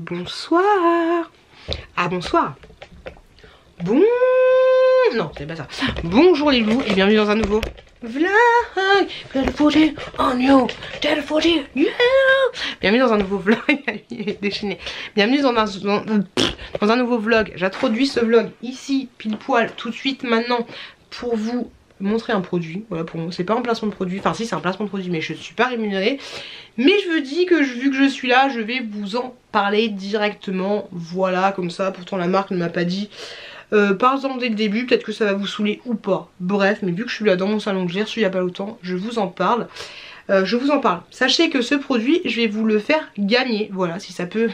Bonsoir. Ah bonsoir. Bon... Non, c'est pas ça. Bonjour les loups et bienvenue dans un nouveau vlog. Yeah. Bienvenue dans un nouveau vlog. Il est déchaîné. Bienvenue dans un nouveau vlog. J'introduis ce vlog ici, pile poil, tout de suite maintenant, pour vous montrer un produit. Voilà, pour moi, c'est pas un placement de produit. Enfin, si, c'est un placement de produit, mais je ne suis pas rémunérée. Mais je me dis que vu que je suis là, je vais vous en parler directement. Voilà, comme ça. Pourtant, la marque ne m'a pas dit. Par exemple, dès le début, peut-être que ça va vous saouler ou pas. Bref, mais vu que je suis là dans mon salon, que j'ai reçu il y a pas longtemps, je vous en parle. Sachez que ce produit, je vais vous le faire gagner. Voilà, si ça peut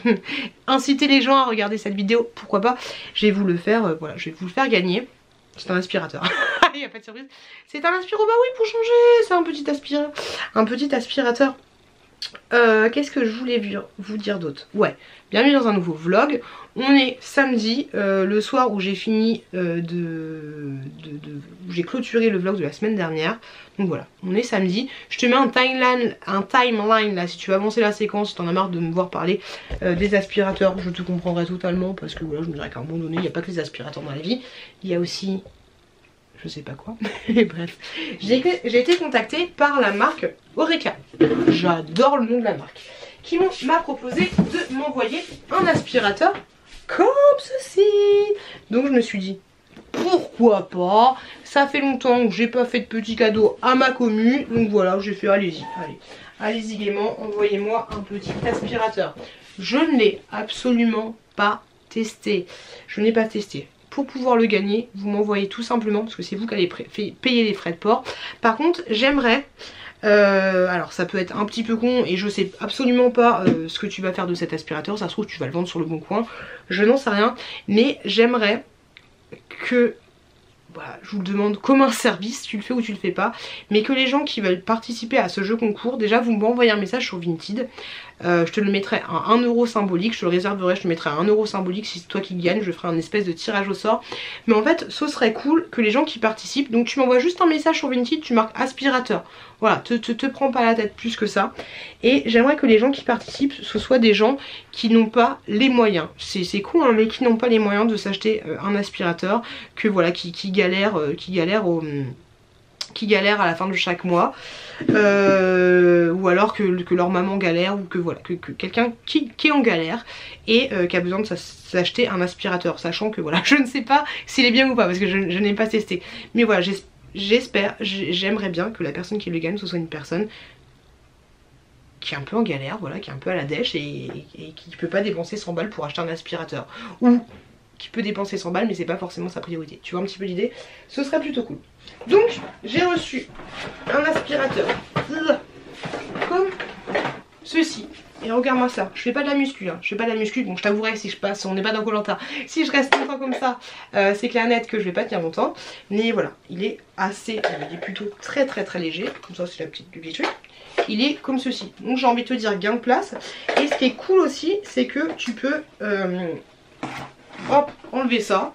inciter les gens à regarder cette vidéo, pourquoi pas. Je vais vous le faire, voilà, je vais vous le faire gagner. C'est un aspirateur. Il n'y a pas de surprise. C'est un aspirateur. Bah oui, pour changer. C'est un petit aspirateur. Qu'est-ce que je voulais vous dire d'autre? Ouais, bienvenue dans un nouveau vlog. On est samedi, le soir où j'ai fini où j'ai clôturé le vlog de la semaine dernière. Donc voilà, on est samedi. Je te mets un timeline là si tu veux avancer la séquence, si t'en as marre de me voir parler des aspirateurs, je te comprendrai totalement parce que voilà, je me dirais qu'à un moment donné, il n'y a pas que les aspirateurs dans la vie, il y a aussi... je sais pas quoi, bref. J'ai été contactée par la marque Oreca. J'adore le nom de la marque. Qui m'a proposé de m'envoyer un aspirateur comme ceci. Donc je me suis dit, pourquoi pas. Ça fait longtemps que j'ai pas fait de petits cadeaux à ma commu. Donc voilà, j'ai fait, allez-y, allez-y gaiement, envoyez-moi un petit aspirateur. Je ne l'ai absolument pas testé. Je n'ai pas testé. Pour pouvoir le gagner, vous m'envoyez tout simplement, parce que c'est vous qui allez payer les frais de port. Par contre, j'aimerais, alors ça peut être un petit peu con et je sais absolument pas ce que tu vas faire de cet aspirateur. Ça se trouve tu vas le vendre sur le bon coin, je n'en sais rien. Mais j'aimerais que, voilà, je vous le demande comme un service, tu le fais ou tu le fais pas, mais que les gens qui veulent participer à ce jeu concours, déjà vous m'envoyez un message sur Vinted. Je te le mettrai à 1 euro symbolique, je te le réserverai, je te mettrai à 1 euro symbolique si c'est toi qui gagne, je ferai un espèce de tirage au sort. Mais en fait, ce serait cool que les gens qui participent, donc tu m'envoies juste un message sur Vinted, tu marques aspirateur. Voilà, te prends pas la tête plus que ça. Et j'aimerais que les gens qui participent, ce soient des gens qui n'ont pas les moyens. C'est con, hein, mais qui n'ont pas les moyens de s'acheter un aspirateur, que voilà, qui galèrent à la fin de chaque mois, ou alors que leur maman galère, ou que voilà, que quelqu'un qui est en galère et qui a besoin de s'acheter un aspirateur, sachant que voilà, je ne sais pas s'il est bien ou pas parce que je n'ai pas testé, mais voilà, j'aimerais bien que la personne qui le gagne, ce soit une personne qui est un peu en galère, voilà, qui est un peu à la dèche et qui ne peut pas dépenser 100 balles pour acheter un aspirateur, ou qui peut dépenser 100 balles mais c'est pas forcément sa priorité. Tu vois un petit peu l'idée? Ce serait plutôt cool. Donc j'ai reçu un aspirateur comme ceci. Et regarde-moi ça, je fais pas de la muscu, hein. Je fais pas de la muscu, donc je t'avouerai si je passe, on n'est pas dans Koh-Lanta, si je reste longtemps comme ça, c'est clair net que je vais pas tenir longtemps. Mais voilà, il est assez, il est plutôt très léger, comme ça c'est le petit truc. Il est comme ceci, donc j'ai envie de te dire gain de place. Et ce qui est cool aussi, c'est que tu peux hop, enlever ça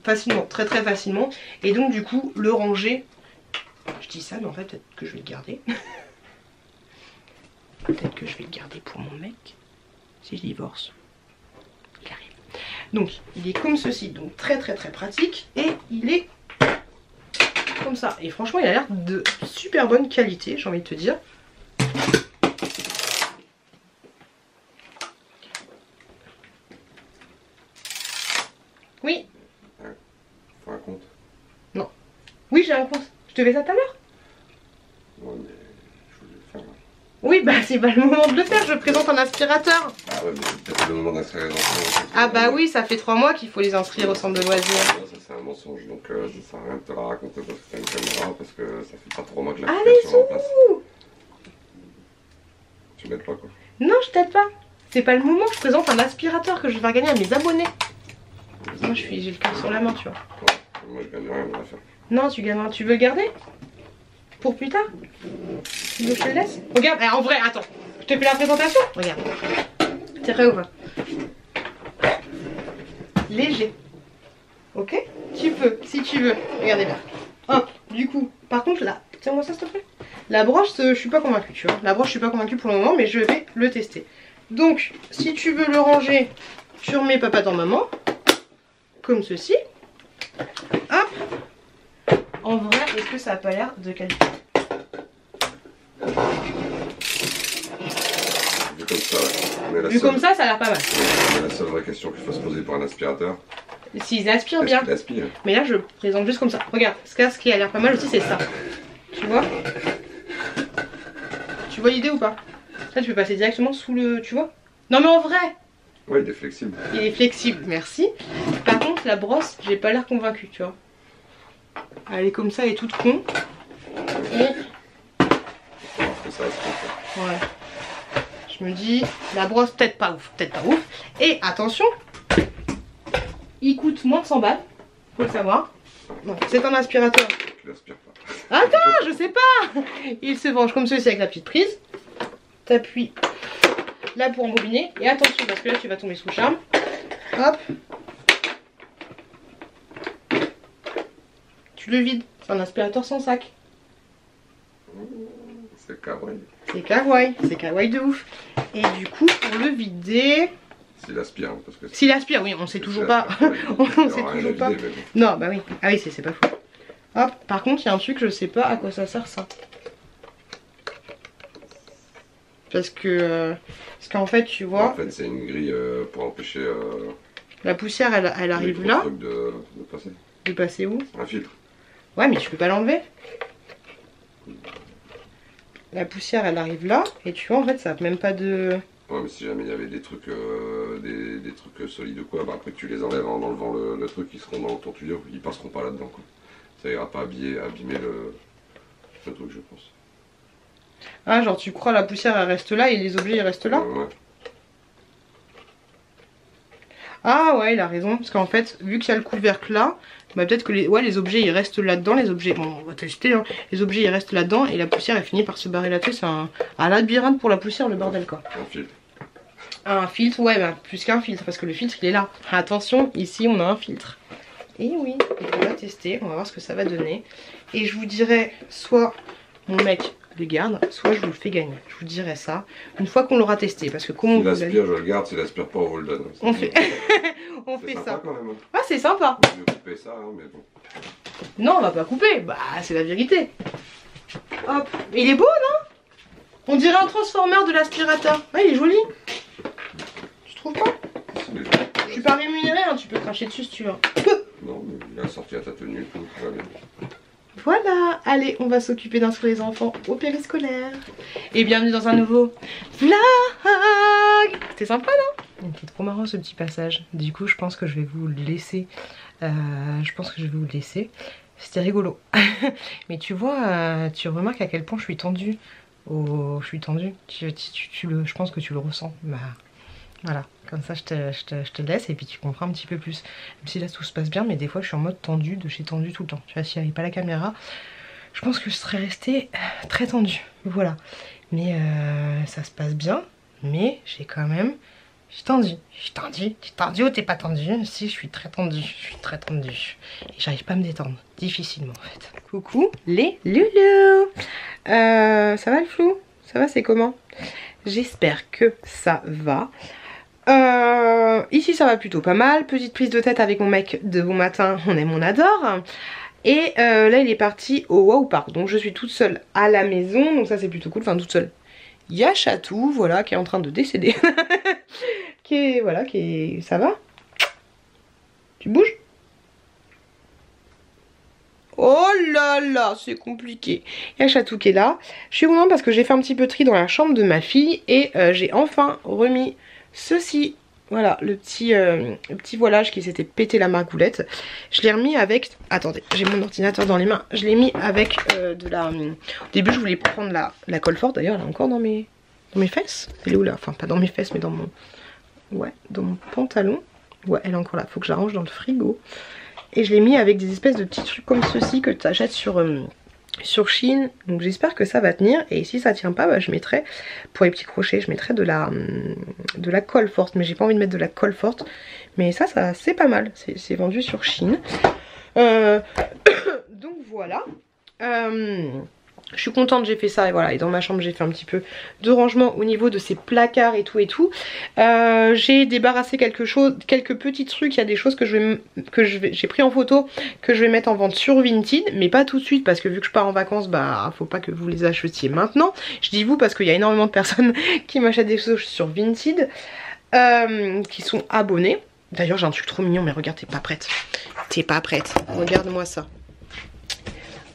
facilement, très facilement, et donc du coup le ranger. Je dis ça mais en fait peut-être que je vais le garder. Peut-être que je vais le garder pour mon mec si je divorce. Il arrive. Donc il est comme ceci, donc très pratique, et il est comme ça, et franchement il a l'air de super bonne qualité, j'ai envie de te dire. Oui. Faut un compte. Non. Oui, j'ai un compte. Je te fais ça tout à l'heure. Ouais, mais je voulais le faire là. Oui, bah c'est pas le moment de le faire, je présente un aspirateur. Ah ouais, mais c'est peut-être le moment d'inscrire les enfants. Ah bah oui, ça fait 3 mois qu'il faut les inscrire au centre de loisirs. Ça c'est un mensonge, donc ça sert à rien de te la raconter parce que t'as une caméra, parce que ça fait pas 3 mois que l'application est en place. Allez-y. Tu m'aides pas quoi? Non, je t'aide pas. C'est pas le moment, je présente un aspirateur que je vais faire gagner à mes abonnés. Moi j'ai le cœur sur la main, tu vois. Ouais, moi je gagne rien à faire. Non, tu gagneras. Tu veux le garder? Pour plus tard? Tu veux que je te le laisse? Regarde, en vrai, attends. Je te fais la présentation. Regarde. T'es prêt ou pas? Léger. Ok? Tu peux, si tu veux. Regardez bien. Hop, du coup. Par contre là, tiens-moi ça s'il te plaît. La broche, je suis pas convaincue, tu vois. La broche, je suis pas convaincue pour le moment, mais je vais le tester. Donc, si tu veux le ranger, tu remets papa dans maman, comme ceci. Hop. En vrai, est-ce que ça n'a pas l'air de qualité? Vu comme ça, ouais. Vu comme ça a l'air pas mal. Mais la seule vraie question qu'il faut se poser pour un aspirateur, s'ils aspirent bien. qu'il aspire. Mais là, je présente juste comme ça. Regarde, ce qui a l'air pas mal aussi, c'est ça. Tu vois? Tu vois l'idée ou pas? Ça, tu peux passer directement sous le... Tu vois? Non mais en vrai! Ouais, il est flexible. Il est flexible, merci. Par contre, la brosse, j'ai pas l'air convaincue, tu vois. Elle est comme ça, elle est toute con. Et... Ça, ouais. Je me dis, la brosse, peut-être pas ouf, peut-être pas ouf. Et attention, il coûte moins de 100 balles, faut le savoir. C'est un aspirateur. Tu l'aspires pas. Attends, je sais pas. Il se branche comme ceci avec la petite prise. T'appuies là pour embobiner. Et attention, parce que là, tu vas tomber sous le charme. Hop. Tu le vides. C'est un aspirateur sans sac. C'est kawaii. C'est kawaii. C'est kawaii de ouf. Et du coup, pour le vider... S'il aspire, parce que... S'il aspire, oui, on sait toujours pas. On sait toujours pas. Non, bah oui. Ah oui, c'est pas fou. Hop. Par contre, il y a un truc, je sais pas à quoi ça sert ça. Parce qu'en fait, tu vois... En fait, c'est une grille pour empêcher... la poussière, elle arrive là. De passer. De passer où? Un filtre. Ouais, mais tu peux pas l'enlever. La poussière, elle arrive là. Et tu vois, en fait, ça n'a même pas de... Ouais, mais si jamais il y avait des trucs solides ou quoi, bah après que tu les enlèves en enlevant le truc, ils seront dans ton tuyau, ils passeront pas là-dedans, quoi. Ça ira pas abîmer le truc, je pense. Ah, genre tu crois la poussière elle reste là et les objets ils restent là? Ouais. Ah ouais, il a raison, parce qu'en fait, vu qu'il y a le couvercle là, bah peut-être que les objets ils restent là-dedans, les objets, bon on va tester, hein. Les objets ils restent là-dedans et la poussière elle finit par se barrer là-dessus, c'est un labyrinthe pour la poussière, le bordel quoi. Un filtre. Un filtre, ouais, bah plus qu'un filtre, parce que le filtre il est là. Attention, ici on a un filtre. Et oui, on va tester, on va voir ce que ça va donner. Et je vous dirai, soit mon mec le garde, soit je vous le fais gagner. Je vous dirai ça une fois qu'on l'aura testé. Parce que comment s'il aspire, je le garde, s'il aspire pas, on vous le donne. On fait, on fait ça. Quand même. Ah, c'est sympa. On peut couper ça, hein, mais bon. Non, on va pas couper. Bah, c'est la vérité. Hop. Il est beau, non? On dirait un transformeur de l'aspirateur. Ouais, il est joli. Tu trouves pas? Je suis pas rémunérée, hein. Tu peux cracher dessus si tu veux. Non, mais il a sorti à ta tenue, tout va bien. Voilà, allez, on va s'occuper d'instruire les enfants au périscolaire. Et bienvenue dans un nouveau vlog. C'était sympa, non? C'est trop marrant ce petit passage. Du coup, je pense que je vais vous le laisser. C'était rigolo. Mais tu vois, tu remarques à quel point je suis tendue. Oh, je suis tendue. Je pense que tu le ressens. Bah, voilà, comme ça je te laisse et puis tu comprends un petit peu plus. Même si là tout se passe bien, mais des fois je suis en mode tendu, de chez tendu tout le temps. Tu vois, s'il n'y avait pas la caméra, je pense que je serais restée très tendue. Voilà. Mais ça se passe bien, mais j'ai quand même... Je suis tendue. T'es tendue ou t'es pas tendue? Si, je suis très tendue. Et j'arrive pas à me détendre. Difficilement en fait. Coucou les loulous. Ça va le flou? Ça va, c'est comment? J'espère que ça va. Ici ça va plutôt pas mal. Petite prise de tête avec mon mec de bon matin, on aime, on adore. Et là il est parti au Wow Park. Donc je suis toute seule à la maison. Donc ça c'est plutôt cool, enfin toute seule. Il y a Chatou, voilà, qui est en train de décéder. Ça va? Tu bouges? Oh là là, c'est compliqué. Il y a Chatou qui est là. Je suis contente parce que j'ai fait un petit peu de tri dans la chambre de ma fille. Et j'ai enfin remis ceci. Voilà, le petit voilage qui s'était pété la margoulette. Je l'ai remis avec... Attendez, j'ai mon ordinateur dans les mains. Je l'ai mis avec de la... Au début, je voulais prendre la colle forte. D'ailleurs, elle est encore dans mes fesses. Elle est où là? Enfin, pas dans mes fesses, mais dans mon... Ouais, dans mon pantalon. Ouais, elle est encore là. Faut que je la range dans le frigo. Et je l'ai mis avec des espèces de petits trucs comme ceci que tu achètes sur Shein. Donc j'espère que ça va tenir. Et si ça tient pas, bah, je mettrai, pour les petits crochets, je mettrai de la colle forte. Mais j'ai pas envie de mettre de la colle forte. Mais ça c'est pas mal. C'est vendu sur Shein. Donc voilà. Je suis contente, j'ai fait ça et voilà, et dans ma chambre j'ai fait un petit peu de rangement au niveau de ces placards et tout. J'ai débarrassé quelques petits trucs, il y a des choses que j'ai pris en photo, que je vais mettre en vente sur Vinted, mais pas tout de suite parce que vu que je pars en vacances, bah faut pas que vous les achetiez maintenant. Je dis vous parce qu'il y a énormément de personnes qui m'achètent des choses sur Vinted, qui sont abonnés. D'ailleurs j'ai un truc trop mignon, mais regarde, t'es pas prête. T'es pas prête, regarde-moi ça.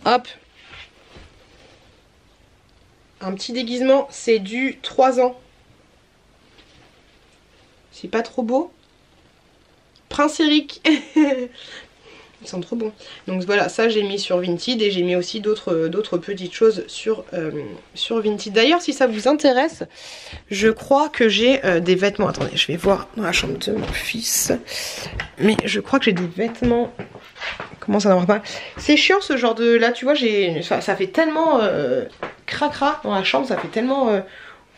Hop. Un petit déguisement, c'est du 3 ans. C'est pas trop beau. Prince Eric. Ils sont trop bons. Donc voilà, ça j'ai mis sur Vinted et j'ai mis aussi d'autres petites choses sur Vinted. D'ailleurs, si ça vous intéresse, je crois que j'ai des vêtements. Attendez, je vais voir dans la chambre de mon fils. Mais je crois que j'ai des vêtements. Comment ça n'en pas? C'est chiant ce genre de... Là, tu vois, ça fait tellement cracra dans la chambre, ça fait tellement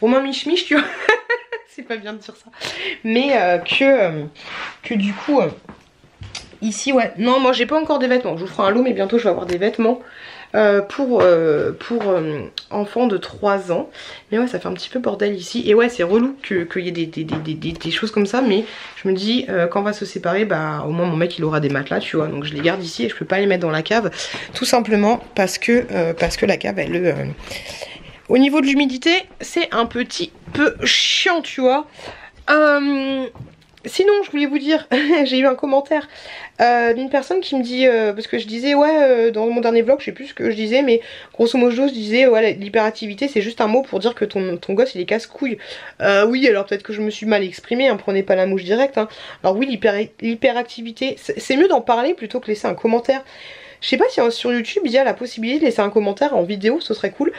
Romain Mich-Mich, tu vois. C'est pas bien de dire ça. Mais que du coup... ici, ouais. Non, moi, j'ai pas encore des vêtements. Je vous ferai un lot, mais bientôt, je vais avoir des vêtements pour enfants de 3 ans. Mais ouais, ça fait un petit peu bordel ici. Et ouais, c'est relou qu'il y ait des choses comme ça. Mais je me dis, quand on va se séparer, bah au moins mon mec il aura des matelas, tu vois. Donc je les garde ici et je peux pas les mettre dans la cave. Tout simplement parce que la cave, elle... au niveau de l'humidité, c'est un petit peu chiant, tu vois. Sinon, je voulais vous dire, j'ai eu un commentaire d'une personne qui me dit, parce que je disais, ouais, dans mon dernier vlog, je sais plus ce que je disais, mais grosso modo, je disais, ouais, l'hyperactivité, c'est juste un mot pour dire que ton gosse, il est casse-couille. Oui, alors peut-être que je me suis mal exprimée, hein, prenez pas la mouche directe. Hein. Alors oui, l'hyperactivité, c'est mieux d'en parler plutôt que laisser un commentaire. Je sais pas si sur YouTube, il y a la possibilité de laisser un commentaire en vidéo, ce serait cool.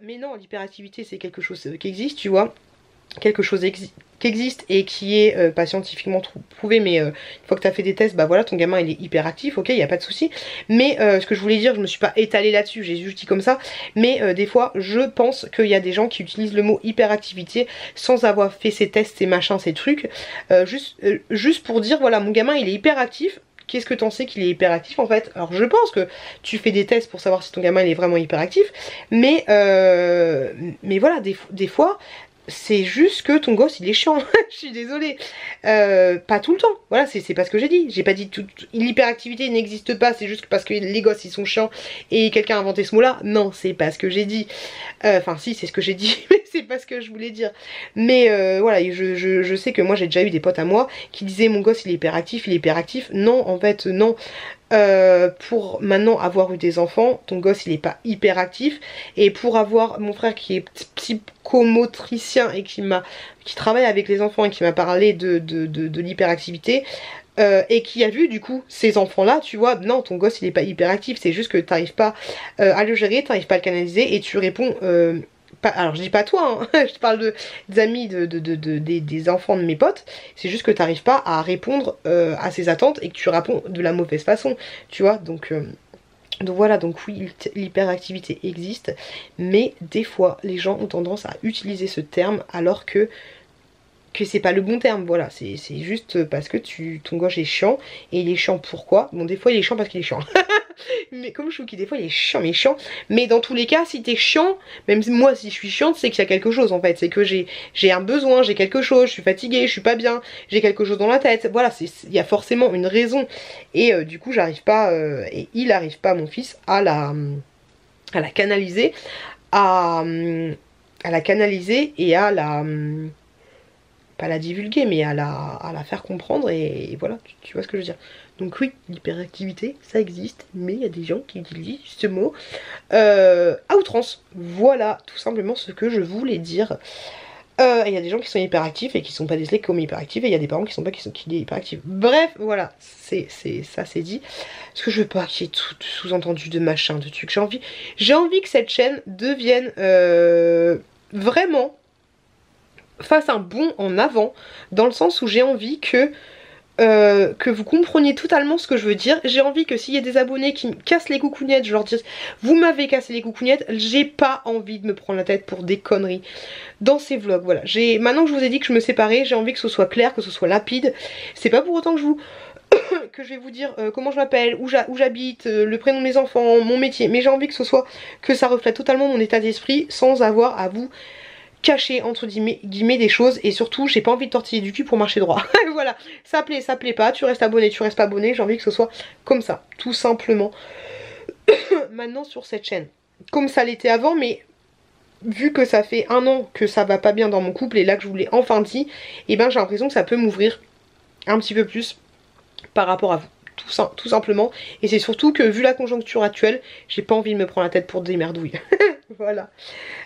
Mais non, l'hyperactivité, c'est quelque chose qui existe, tu vois. Quelque chose qui existe et qui est pas scientifiquement prouvé, mais une fois que tu as fait des tests, bah voilà, ton gamin il est hyperactif, ok, il n'y a pas de souci. Mais ce que je voulais dire, je me suis pas étalée là-dessus, j'ai juste dit comme ça, mais des fois je pense qu'il y a des gens qui utilisent le mot hyperactivité sans avoir fait ces tests, ces machins, ces trucs, juste pour dire voilà, mon gamin il est hyperactif. Qu'est-ce que t'en sais qu'il est hyperactif en fait? Alors je pense que tu fais des tests pour savoir si ton gamin il est vraiment hyperactif, mais voilà, des fois c'est juste que ton gosse il est chiant. Je suis désolée. Pas tout le temps. Voilà, c'est pas ce que j'ai dit. J'ai pas dit l'hyperactivité n'existe pas, c'est juste parce que les gosses ils sont chiants et quelqu'un a inventé ce mot là. Non, c'est pas ce que j'ai dit. Enfin si, c'est ce que j'ai dit, mais c'est pas ce que je voulais dire. Mais voilà, je sais que moi j'ai déjà eu des potes à moi qui disaient mon gosse il est hyperactif, il est hyperactif. Non, en fait non. Pour maintenant avoir eu des enfants, ton gosse il est pas hyper actif, et pour avoir mon frère qui est psychomotricien et qui travaille avec les enfants et qui m'a parlé de l'hyperactivité, et qui a vu du coup ces enfants là, tu vois, non ton gosse il est pas hyperactif, c'est juste que t'arrives pas à le gérer, t'arrives pas à le canaliser et tu réponds alors je dis pas toi, hein, je te parle des amis des enfants de mes potes, c'est juste que t'arrives pas à répondre à ces attentes et que tu réponds de la mauvaise façon, tu vois, donc voilà, donc oui, l'hyperactivité existe, mais des fois les gens ont tendance à utiliser ce terme alors que c'est pas le bon terme, voilà, c'est juste parce que ton gosse est chiant, et il est chiant pourquoi? Bon, des fois il est chiant parce qu'il est chiant, mais comme je trouve qu'il des fois il est chiant, mais dans tous les cas, si t'es chiant, même moi si je suis chiante, c'est qu'il y a quelque chose en fait, c'est que j'ai un besoin, j'ai quelque chose, je suis fatiguée, je suis pas bien, j'ai quelque chose dans la tête, voilà, il y a forcément une raison, et du coup j'arrive pas, et il arrive pas, mon fils, à la canaliser, à la canaliser et à la... pas la divulguer, mais à la faire comprendre, et voilà, tu vois ce que je veux dire. Donc oui, l'hyperactivité, ça existe, mais il y a des gens qui utilisent ce mot à outrance. Voilà, tout simplement ce que je voulais dire. Il y a des gens qui sont hyperactifs et qui sont pas décelés comme hyperactifs, et il y a des parents qui sont pas qui sont hyperactifs. Bref, voilà, ça c'est dit. Parce que je veux pas qu'il y ait tout sous-entendu de machin, de trucs. J'ai envie que cette chaîne devienne vraiment fasse un bond en avant, dans le sens où j'ai envie que vous compreniez totalement ce que je veux dire. J'ai envie que s'il y a des abonnés qui me cassent les coucougnettes, je leur dise vous m'avez cassé les coucougnettes, j'ai pas envie de me prendre la tête pour des conneries dans ces vlogs. Voilà, maintenant que je vous ai dit que je me séparais, j'ai envie que ce soit clair, que ce soit lapide. C'est pas pour autant que que je vais vous dire comment je m'appelle, où j'habite, le prénom de mes enfants, mon métier, mais j'ai envie que ça reflète totalement mon état d'esprit sans avoir à vous cacher entre guillemets des choses, et surtout j'ai pas envie de tortiller du cul pour marcher droit. Voilà, ça plaît pas, tu restes abonné, tu restes pas abonné, j'ai envie que ce soit comme ça, tout simplement. Maintenant sur cette chaîne, comme ça l'était avant, mais vu que ça fait 1 an que ça va pas bien dans mon couple et là que je vous l'ai enfin dit, et ben j'ai l'impression que ça peut m'ouvrir un petit peu plus par rapport à vous, tout simplement. Et c'est surtout que vu la conjoncture actuelle, j'ai pas envie de me prendre la tête pour des merdouilles. Voilà.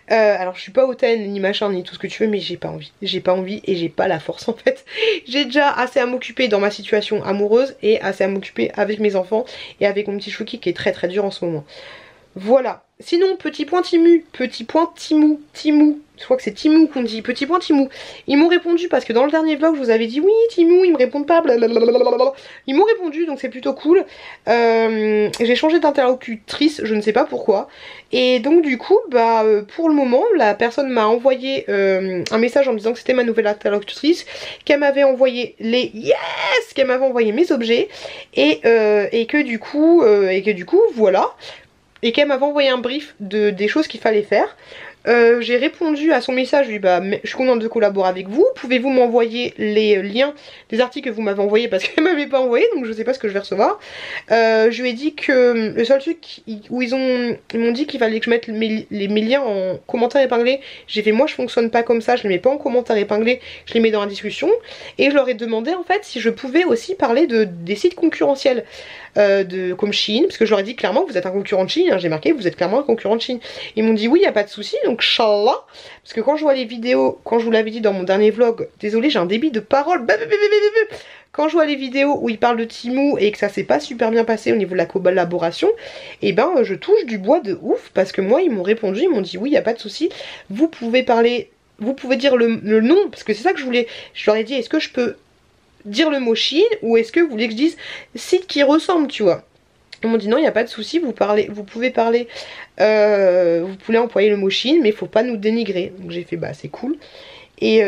Alors je suis pas hautaine ni machin ni tout ce que tu veux, mais j'ai pas envie et j'ai pas la force en fait. J'ai déjà assez à m'occuper dans ma situation amoureuse et assez à m'occuper avec mes enfants et avec mon petit chouki qui est très très dur en ce moment. Voilà. Sinon, petit point Timou, je crois que c'est Timou qu'on dit, petit point Timou. Ils m'ont répondu parce que dans le dernier vlog, je vous avais dit oui, Timou, ils me répondent pas, blablabla. Ils m'ont répondu, donc c'est plutôt cool. J'ai changé d'interlocutrice, je ne sais pas pourquoi. Et donc du coup, bah pour le moment, la personne m'a envoyé un message en me disant que c'était ma nouvelle interlocutrice, qu'elle m'avait envoyé qu'elle m'avait envoyé mes objets, et que du coup, voilà. Et qu'elle m'avait envoyé un brief des choses qu'il fallait faire. J'ai répondu à son message, je lui ai dit bah je suis contente de collaborer avec vous, pouvez-vous m'envoyer les liens des articles que vous m'avez envoyés parce qu'elle m'avait pas envoyé, donc je sais pas ce que je vais recevoir. Je lui ai dit que le seul truc où ils m'ont dit qu'il fallait que je mette mes liens en commentaire épinglé, j'ai fait moi je fonctionne pas comme ça, je les mets pas en commentaire épinglé, je les mets dans la discussion. Et je leur ai demandé en fait si je pouvais aussi parler des sites concurrentiels. Comme Shein, parce que je leur ai dit clairement vous êtes un concurrent de Shein, hein, j'ai marqué vous êtes clairement un concurrent de Shein. Ils m'ont dit oui, y a pas de souci, donc Inch'Allah, parce que quand je vois les vidéos, quand je vous l'avais dit dans mon dernier vlog, désolé j'ai un débit de parole, quand je vois les vidéos où ils parlent de Timou et que ça s'est pas super bien passé au niveau de la collaboration, et ben je touche du bois de ouf, parce que moi ils m'ont répondu, ils m'ont dit oui, y a pas de souci, vous pouvez parler, vous pouvez dire le nom, parce que c'est ça que je voulais, je leur ai dit est-ce que je peux dire le mot Shein ou est-ce que vous voulez que je dise site qui ressemble, tu vois. Ils m'ont dit non, il n'y a pas de souci, vous pouvez parler, vous pouvez employer le mot Shein, mais il faut pas nous dénigrer. Donc j'ai fait bah c'est cool. Et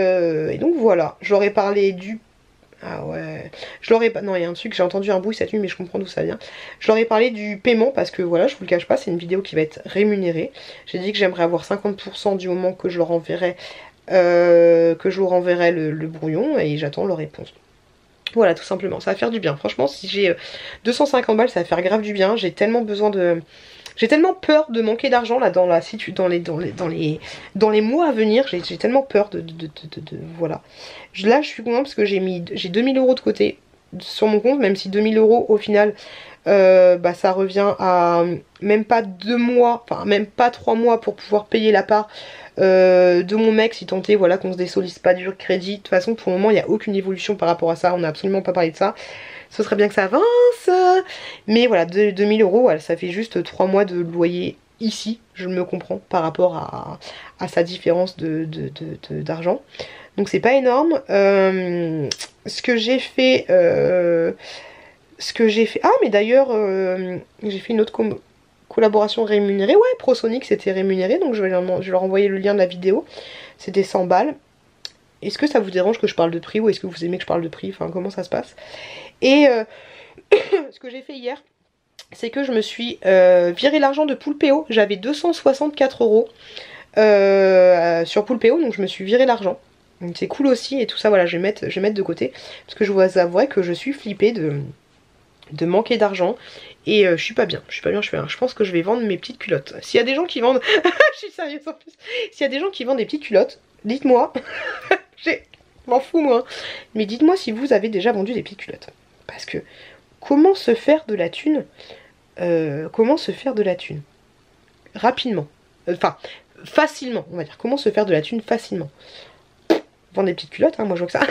donc voilà, je leur ai parlé du... Ah ouais, je leur ai pas... Non, il y a un truc, j'ai entendu un bruit cette nuit mais je comprends d'où ça vient. Je leur ai parlé du paiement parce que voilà, je vous le cache pas, c'est une vidéo qui va être rémunérée. J'ai dit que j'aimerais avoir 50% du moment que je leur enverrai, le brouillon, et j'attends leur réponse. Voilà, tout simplement, ça va faire du bien. Franchement, si j'ai 250 balles, ça va faire grave du bien. J'ai tellement besoin de... J'ai tellement peur de manquer d'argent là dans les mois à venir. J'ai tellement peur voilà. Là, je suis contente parce que j'ai 2000 € de côté sur mon compte, même si 2000 € au final, bah ça revient à même pas 2 mois, enfin même pas 3 mois pour pouvoir payer la part de mon mec, si tant est voilà, qu'on se désollicite pas du crédit. De toute façon pour le moment il n'y a aucune évolution par rapport à ça, on n'a absolument pas parlé de ça. Ce serait bien que ça avance, mais voilà, 2000 €, voilà, ça fait juste 3 mois de loyer ici, je me comprends par rapport à sa différence d'argent. Donc c'est pas énorme. Ce que j'ai fait, ah mais d'ailleurs j'ai fait une autre collaboration rémunérée, ouais, ProSonic c'était rémunéré, donc je vais leur envoyer le lien de la vidéo, c'était 100 balles. Est-ce que ça vous dérange que je parle de prix ou est-ce que vous aimez que je parle de prix, enfin comment ça se passe? Et ce que j'ai fait hier, c'est que je me suis viré l'argent de Poulpeo, j'avais 264 € sur Poulpeo, donc je me suis viré l'argent. C'est cool aussi et tout ça, voilà, je vais mettre de côté, parce que je vous avouerai que je suis flippée de manquer d'argent et je suis pas bien, je pense que je vais vendre mes petites culottes. S'il y a des gens qui vendent, je suis sérieuse en plus, s'il y a des gens qui vendent des petites culottes, dites-moi, je m'en fous moi, mais dites-moi si vous avez déjà vendu des petites culottes, parce que comment se faire de la thune, rapidement, enfin facilement, on va dire, comment se faire de la thune facilement. Vendre des petites culottes, hein, moi je vois que ça.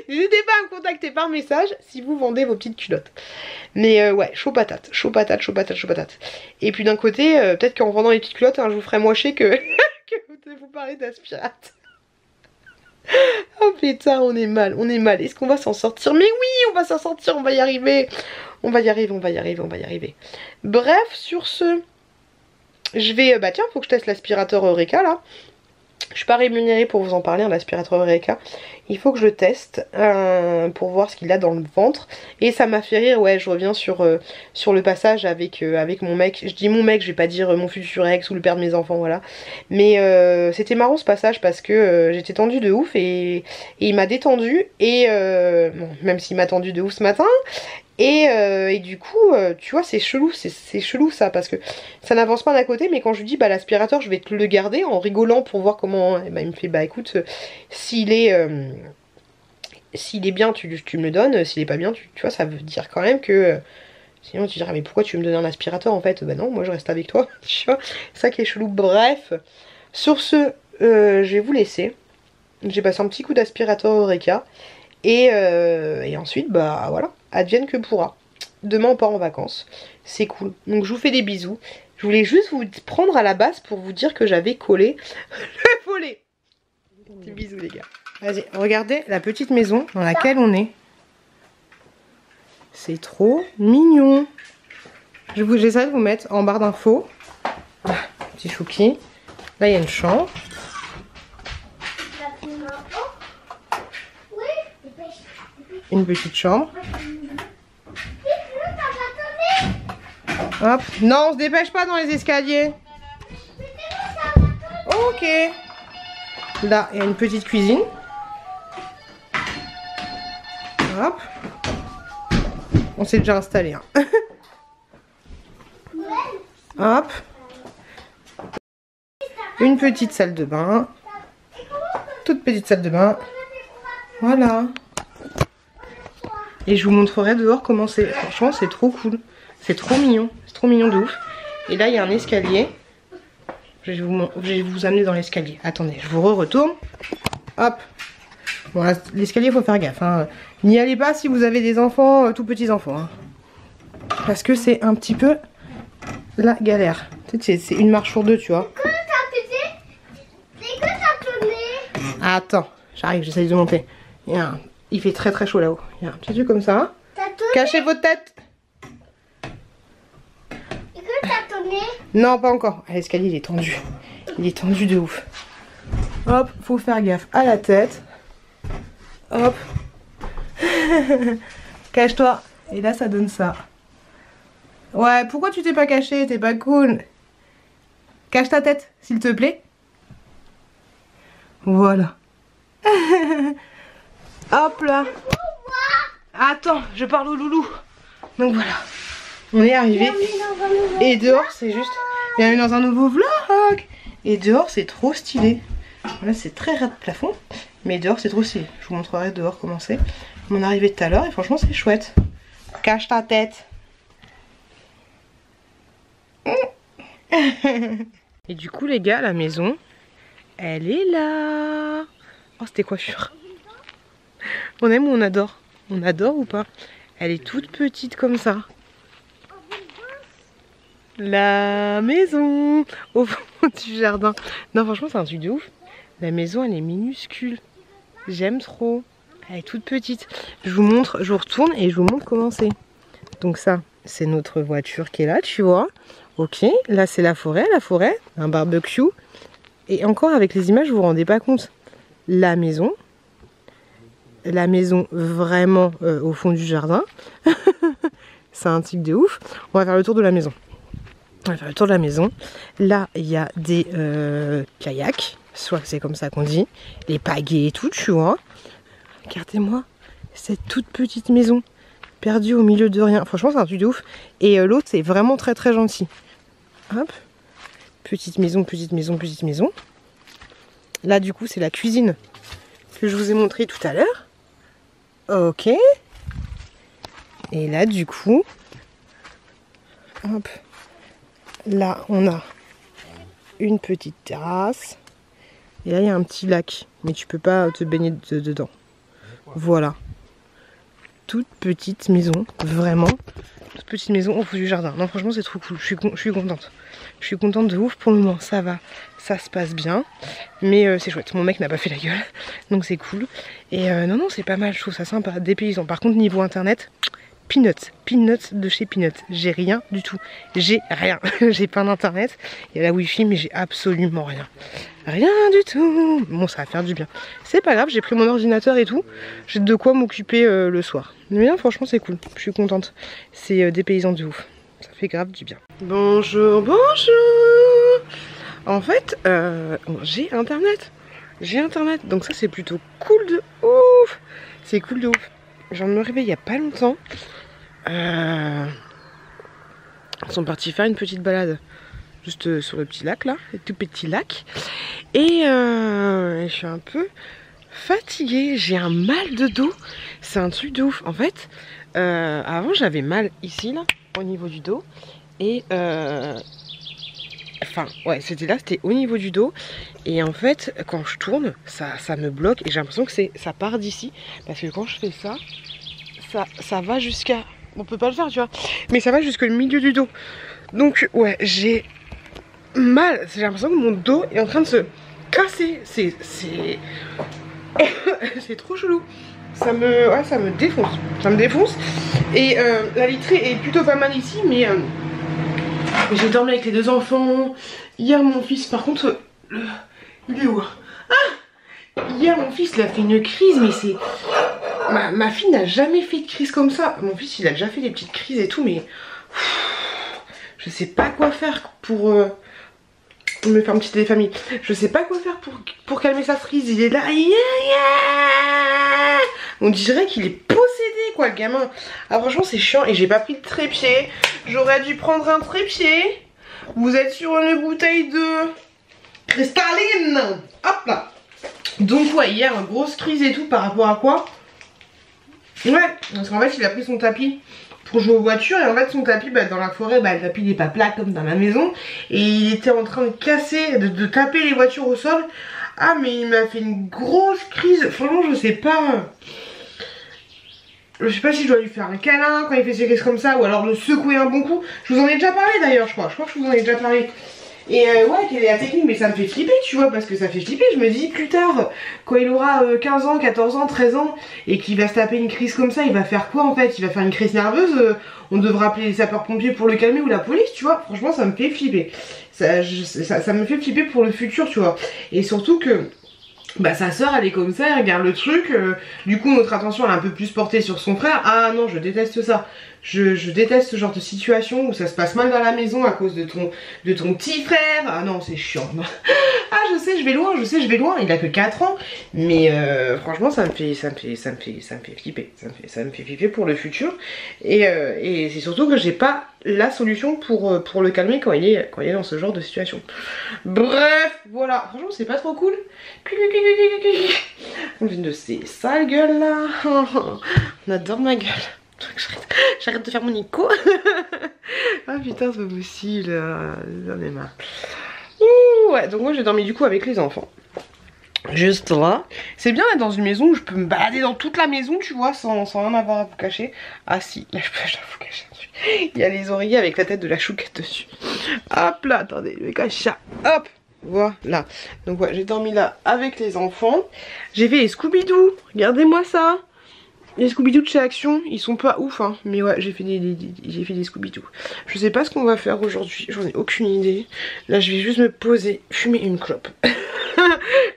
N'hésitez pas à me contacter par message si vous vendez vos petites culottes. Mais ouais, chaud patate. Et puis d'un côté, peut-être qu'en vendant les petites culottes, hein, je vous ferai moins chier que vous parler d'aspirate. Oh putain, on est mal. Est-ce qu'on va s'en sortir? Mais oui, on va s'en sortir, on va y arriver. On va y arriver. Bref, sur ce, je vais... Bah tiens, faut que je teste l'aspirateur Eureka là. Je suis pas rémunérée pour vous en parler, l'aspirateur Eureka. Il faut que je le teste pour voir ce qu'il a dans le ventre. Et ça m'a fait rire, ouais, je reviens sur le passage avec mon mec. Je dis mon mec, je vais pas dire mon futur ex ou le père de mes enfants, voilà. Mais c'était marrant ce passage parce que j'étais tendue de ouf et il m'a détendue. Et bon, même s'il m'a tendue de ouf ce matin. Et du coup, tu vois, c'est chelou ça, parce que ça n'avance pas d'un côté, mais quand je lui dis, bah l'aspirateur, je vais te le garder en rigolant pour voir comment, et bah, il me fait, bah écoute, s'il est bien, tu me le donnes, s'il est pas bien, tu vois, ça veut dire quand même que, sinon tu dirais, mais pourquoi tu veux me donner un aspirateur en fait? Bah non, moi je reste avec toi, tu vois, c'est ça qui est chelou. Bref, sur ce, je vais vous laisser. J'ai passé un petit coup d'aspirateur Eureka. Et ensuite, bah voilà, advienne que pourra. Demain, on part en vacances. C'est cool. Donc, je vous fais des bisous. Je voulais juste vous prendre à la base pour vous dire que j'avais collé le volet. Des bisous, les gars. Vas-y, regardez la petite maison dans laquelle on est. C'est trop mignon. J'essaie de vous mettre en barre d'infos. Petit chouki. Là, il y a une chambre. Une petite chambre. Hop. Non, on se dépêche pas dans les escaliers. Ok. Là, il y a une petite cuisine. Hop. On s'est déjà installé. Hein. Hop. Une petite salle de bain. Toute petite salle de bain. Voilà. Et je vous montrerai dehors comment c'est. Franchement, c'est trop cool. C'est trop mignon. C'est trop mignon de ouf. Et là, il y a un escalier. Je vais vous amener dans l'escalier. Attendez, je vous retourne. Hop. Bon, l'escalier, il faut faire gaffe. Hein. N'y allez pas si vous avez des enfants, tout petits enfants. Hein. Parce que c'est un petit peu la galère. C'est une marche sur deux, tu vois. Attends, j'arrive, j'essaye de monter. Il fait très très chaud là-haut. Il y a un petit truc comme ça. Cachez votre tête. Non, pas encore. L'escalier, il est tendu. Il est tendu de ouf. Hop, faut faire gaffe à la tête. Hop. Cache-toi. Et là, ça donne ça. Ouais, pourquoi tu t'es pas caché? T'es pas cool. Cache ta tête, s'il te plaît. Voilà. Hop là. Attends, je parle au loulou. Donc voilà. On est arrivé. Et dehors, c'est juste... Bienvenue dans un nouveau vlog. Et dehors, c'est trop stylé. Voilà, c'est très ras de plafond. Mais dehors, c'est trop stylé. Je vous montrerai dehors comment c'est. On est arrivé tout à l'heure et franchement, c'est chouette. Cache ta tête. Et du coup, les gars, la maison, elle est là. Oh, c'était coiffure. On aime ou on adore? On adore ou pas? Elle est toute petite comme ça. La maison au fond du jardin. Non, franchement, c'est un truc de ouf. La maison, elle est minuscule. J'aime trop. Elle est toute petite. Je vous montre, je vous retourne et je vous montre comment c'est. Donc ça, c'est notre voiture qui est là, tu vois. Ok, là c'est la forêt, un barbecue. Et encore avec les images, vous vous rendez pas compte. La maison vraiment au fond du jardin. C'est un truc de ouf. On va faire le tour de la maison. Là, il y a des kayaks, soit c'est comme ça qu'on dit, les pagaies et tout, tu vois. Regardez-moi cette toute petite maison perdue au milieu de rien. Franchement, c'est un truc de ouf. Et l'autre, c'est vraiment très très gentil. Hop, petite maison. Là, du coup, c'est la cuisine que je vous ai montré tout à l'heure. Ok. Et là, du coup, hop. Là, on a une petite terrasse. Et là, il y a un petit lac. Mais tu peux pas te baigner dedans. Voilà. Toute petite maison. Vraiment. Toute petite maison au fond du jardin. Non, franchement, c'est trop cool. Je suis contente. Je suis contente de ouf. Pour le moment, ça va. Ça se passe bien. Mais c'est chouette. Mon mec n'a pas fait la gueule. Donc, c'est cool. Et non, c'est pas mal. Je trouve ça sympa. Dépaysant. Par contre, niveau internet, Peanuts de chez Peanuts. J'ai rien du tout. J'ai rien. J'ai pas d'internet. Il y a la wifi mais j'ai absolument rien. Rien du tout. Bon, ça va faire du bien. C'est pas grave, j'ai pris mon ordinateur et tout. J'ai de quoi m'occuper le soir. Mais bien, franchement, c'est cool. Je suis contente. C'est dépaysant de ouf. Ça fait grave du bien. Bonjour, bonjour. En fait, j'ai internet. J'ai internet. Donc ça, c'est plutôt cool de ouf. C'est cool de ouf. Je viens de me réveiller il y a pas longtemps. Ils sont partis faire une petite balade. Juste sur le petit lac là, le tout petit lac. Et je suis un peu fatiguée, j'ai un mal de dos. C'est un truc de ouf. En fait, avant j'avais mal ici là, au niveau du dos. Et enfin ouais, c'était au niveau du dos. Et en fait, quand je tourne, ça me bloque. Et j'ai l'impression que ça part d'ici. Parce que quand je fais ça va jusqu'à... On peut pas le faire tu vois. Mais ça va jusqu'au milieu du dos. Donc ouais, j'ai mal, j'ai l'impression que mon dos est en train de se casser. C'est trop chelou. Ça me défonce. Ça me défonce. Et la literie est plutôt pas mal ici, mais j'ai dormi avec les 2 enfants. Hier mon fils, par contre, il est où? Hier mon fils il a fait une crise, mais c'est... Ma fille n'a jamais fait de crise comme ça. Mon fils il a déjà fait des petites crises et tout, mais je sais pas quoi faire pour me faire une petite famille. Je sais pas quoi faire pour calmer sa crise. Il est là. On dirait qu'il est possédé quoi le gamin. Ah franchement c'est chiant. Et j'ai pas pris de trépied. J'aurais dû prendre un trépied. Vous êtes sur une bouteille de cristalline. Hop là. Donc ouais, hier grosse crise et tout. Par rapport à quoi? Ouais, parce qu'en fait il a pris son tapis pour jouer aux voitures, et en fait son tapis dans la forêt, le tapis n'est pas plat comme dans la maison, et il était en train de casser, de taper les voitures au sol. Ah mais il m'a fait une grosse crise. Franchement je sais pas si je dois lui faire un câlin quand il fait ses crises comme ça, ou alors le secouer un bon coup. Je vous en ai déjà parlé d'ailleurs, je crois que je vous en ai déjà parlé. Et ouais, quelle est la technique, mais ça me fait flipper, tu vois, parce que ça fait flipper. Je me dis plus tard, quand il aura 15 ans, 14 ans, 13 ans, et qu'il va se taper une crise comme ça, il va faire quoi en fait? Il va faire une crise nerveuse, on devra appeler les sapeurs-pompiers pour le calmer ou la police, tu vois. Franchement, ça me fait flipper. Ça me fait flipper pour le futur, tu vois. Et surtout que... sa soeur elle est comme ça, elle regarde le truc, du coup notre attention elle est un peu plus portée sur son frère. Ah non, je déteste ça. Je déteste ce genre de situation où ça se passe mal dans la maison à cause de ton petit frère. Ah non, c'est chiant. Ah je sais, je vais loin, il a que 4 ans. Mais franchement ça me fait flipper. Ça me fait flipper pour le futur. Et c'est surtout que j'ai pas la solution pour le calmer quand il est dans ce genre de situation. Bref, voilà. Franchement c'est pas trop cool. On vient de ces sales gueules là. On adore ma gueule. J'arrête de faire mon Nico. Ah putain c'est pas possible. J'en ai marre. Ouh, ouais, donc moi j'ai dormi du coup avec les enfants. Juste là. C'est bien d'être dans une maison où je peux me balader dans toute la maison, tu vois, sans rien avoir à vous cacher. Ah si, là je peux vous cacher dessus. Il y a les oreillers avec la tête de la chouquette dessus. Hop là, attendez, je vais cacher ça. Hop. Voilà. Donc ouais, j'ai dormi là avec les enfants. J'ai fait les Scooby-Doo. Regardez-moi ça. Les Scooby-Doo de chez Action, ils sont pas ouf hein. Mais ouais, j'ai fait des Scooby-Doo. Je sais pas ce qu'on va faire aujourd'hui, j'en ai aucune idée. Là je vais juste me poser, fumer une clope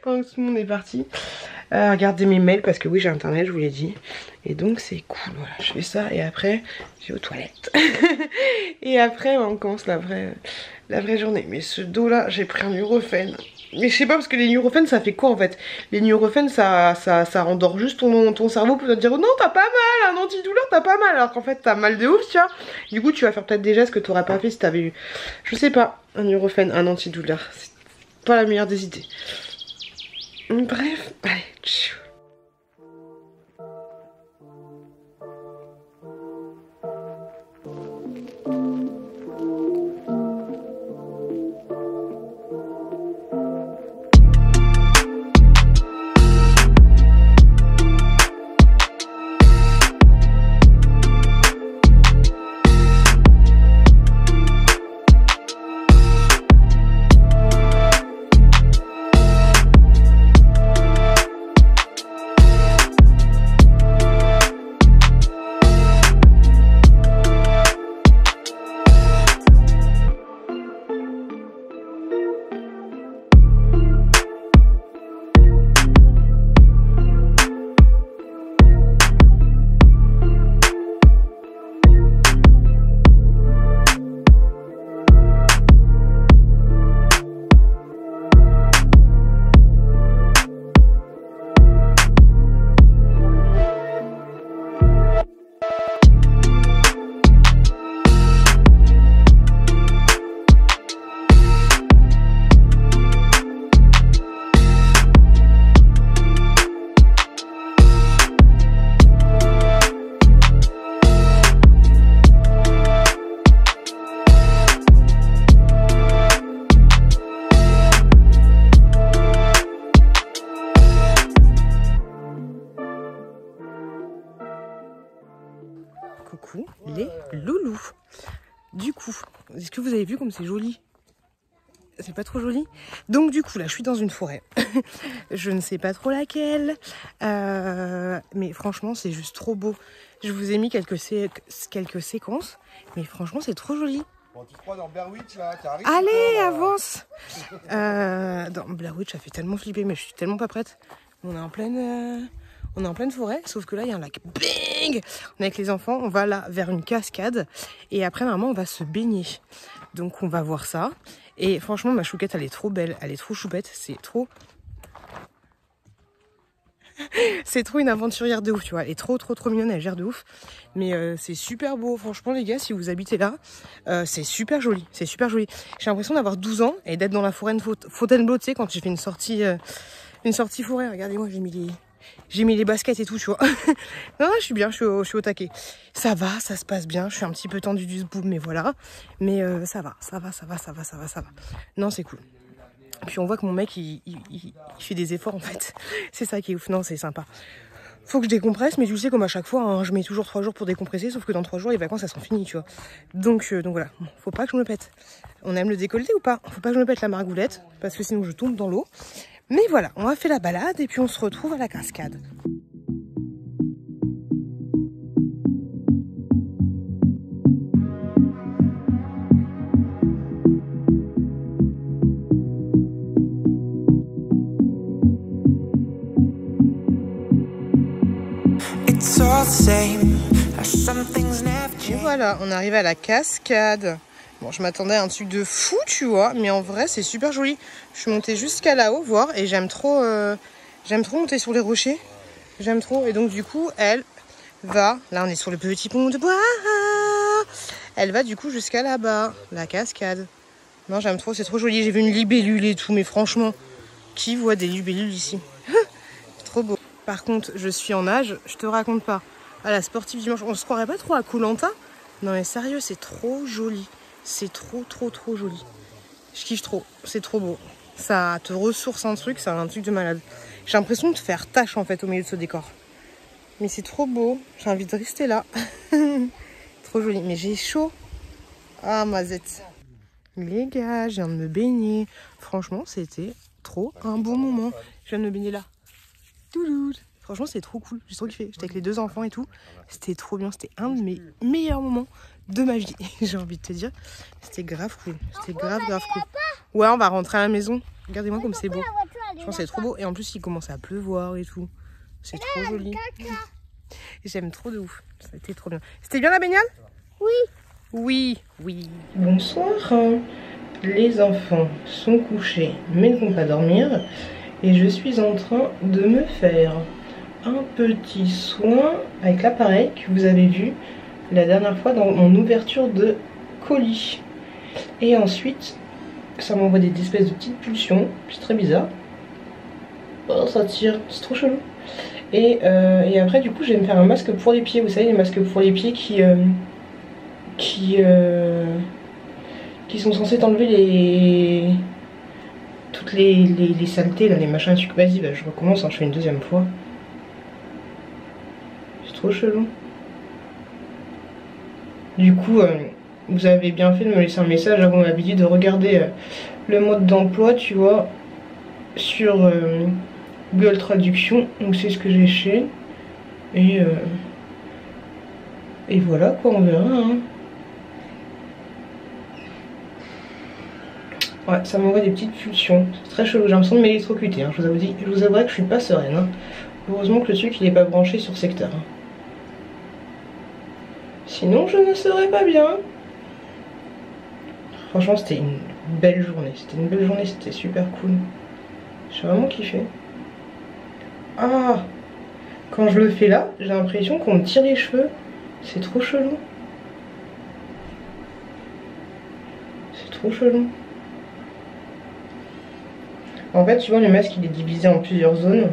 pendant que tout le monde est parti. Regarder mes mails parce que oui j'ai internet, je vous l'ai dit. Et donc c'est cool, voilà, je fais ça et après je vais aux toilettes. Et après on commence la vraie journée. Mais ce dos là, j'ai pris un Nurofen. Mais je sais pas parce que les Nurofen ça fait quoi en fait? Les Nurofen ça rendort juste ton cerveau pour te dire non t'as pas mal, un antidouleur t'as pas mal, alors qu'en fait t'as mal de ouf tu vois. Du coup tu vas faire peut-être des gestes que t'aurais pas fait si t'avais eu, je sais pas, un Nurofen, un antidouleur. C'est pas la meilleure des idées. Bref, allez, tchou. du coup, est-ce que vous avez vu comme c'est joli? C'est pas trop joli. Donc du coup là je suis dans une forêt. Je ne sais pas trop laquelle. Mais franchement c'est juste trop beau. Je vous ai mis quelques séquences. Mais franchement c'est trop joli. Bon, tu crois dans Blair Witch là? Allez, avance. Dans Blair Witch ça fait tellement flipper, mais je suis tellement pas prête. On est en pleine forêt, sauf que là il y a un lac. Bing! On est avec les enfants, on va là vers une cascade. Et après normalement on va se baigner. Donc on va voir ça. Et franchement ma chouquette elle est trop belle, elle est trop choupette, c'est trop une aventurière de ouf, tu vois. Elle est trop mignonne, elle gère de ouf. Mais c'est super beau, franchement les gars, si vous habitez là, c'est super joli, c'est super joli. J'ai l'impression d'avoir 12 ans et d'être dans la forêt de Fontainebleau, tu sais, quand j'ai fait une sortie forêt. Regardez-moi, j'ai mis les baskets et tout, tu vois. Non, je suis bien, je suis au taquet. Ça va, ça se passe bien. Je suis un petit peu tendue du bout, mais voilà. Mais ça va. Non, c'est cool. Puis on voit que mon mec, il fait des efforts, en fait. C'est ça qui est ouf. Non, c'est sympa. Faut que je décompresse, mais tu sais, comme à chaque fois, hein, je mets toujours 3 jours pour décompresser, sauf que dans 3 jours, les vacances, elles sont finies, tu vois. Donc voilà. Bon, faut pas que je me pète. On aime le décolleté ou pas? Faut pas que je me pète la margoulette, parce que sinon je tombe dans l'eau. Mais voilà, on a fait la balade et puis on se retrouve à la cascade. Et voilà, on arrive à la cascade. Bon, je m'attendais à un truc de fou, tu vois, mais en vrai, c'est super joli. Je suis montée jusqu'à là-haut, voir, et j'aime trop monter sur les rochers. J'aime trop. Et donc, du coup, elle va... Là, on est sur le petit pont de bois. Elle va, du coup, jusqu'à là-bas, la cascade. Non, j'aime trop, c'est trop joli. J'ai vu une libellule et tout, mais franchement, qui voit des libellules ici? C'est trop beau. Par contre, je suis en nage, je te raconte pas. À la sportive dimanche, on se croirait pas trop à Koh Lanta. Non, mais sérieux, c'est trop joli. C'est trop joli. Je kiffe trop, c'est trop beau. Ça te ressource un truc, c'est un truc de malade. J'ai l'impression de faire tâche en fait au milieu de ce décor. Mais c'est trop beau, j'ai envie de rester là. Trop joli, mais j'ai chaud. Ah ma zette. Les gars, je viens de me baigner. Franchement, c'était trop un bon moment. Je viens de me baigner là. Touloud. Franchement, c'était trop cool, j'ai trop kiffé. J'étais avec les 2 enfants et tout. C'était trop bien, c'était un de mes meilleurs moments de ma vie, j'ai envie de te dire. C'était grave cool, c'était grave cool. Ouais, on va rentrer à la maison. Regardez-moi comme c'est beau. Je pense que c'est trop beau. Et en plus, il commence à pleuvoir et tout. C'est trop joli. J'aime trop de ouf. C'était trop bien. C'était bien la baignade? Oui. Bonsoir. Les enfants sont couchés mais ne vont pas dormir. Et je suis en train de me faire un petit soin avec l'appareil que vous avez vu la dernière fois dans mon ouverture de colis. Et ensuite, ça m'envoie des espèces de petites pulsions. C'est très bizarre. Oh, ça tire, c'est trop chelou. Et après, du coup, je vais me faire un masque pour les pieds. Vous savez, les masques pour les pieds qui sont censés t'enlever toutes les saletés, là, les machins. Vas-y, je recommence, hein, je fais une deuxième fois. C'est trop chelou. Du coup, vous avez bien fait de me laisser un message avant ma vidéo, de regarder le mode d'emploi, tu vois, sur Google Traduction. Donc c'est ce que j'ai fait. Et voilà quoi, on verra. Hein. Ouais, ça m'envoie des petites pulsions. C'est très chelou, j'ai l'impression de m'électrocuter. Hein. Je vous avouerai que je suis pas sereine. Hein. Heureusement que le truc il est pas branché sur secteur. Hein. Sinon je ne serais pas bien. Franchement c'était une belle journée. C'était super cool. J'ai vraiment kiffé. Ah, quand je le fais là, j'ai l'impression qu'on me tire les cheveux. C'est trop chelou. C'est trop chelou. En fait, tu vois, le masque il est divisé en plusieurs zones.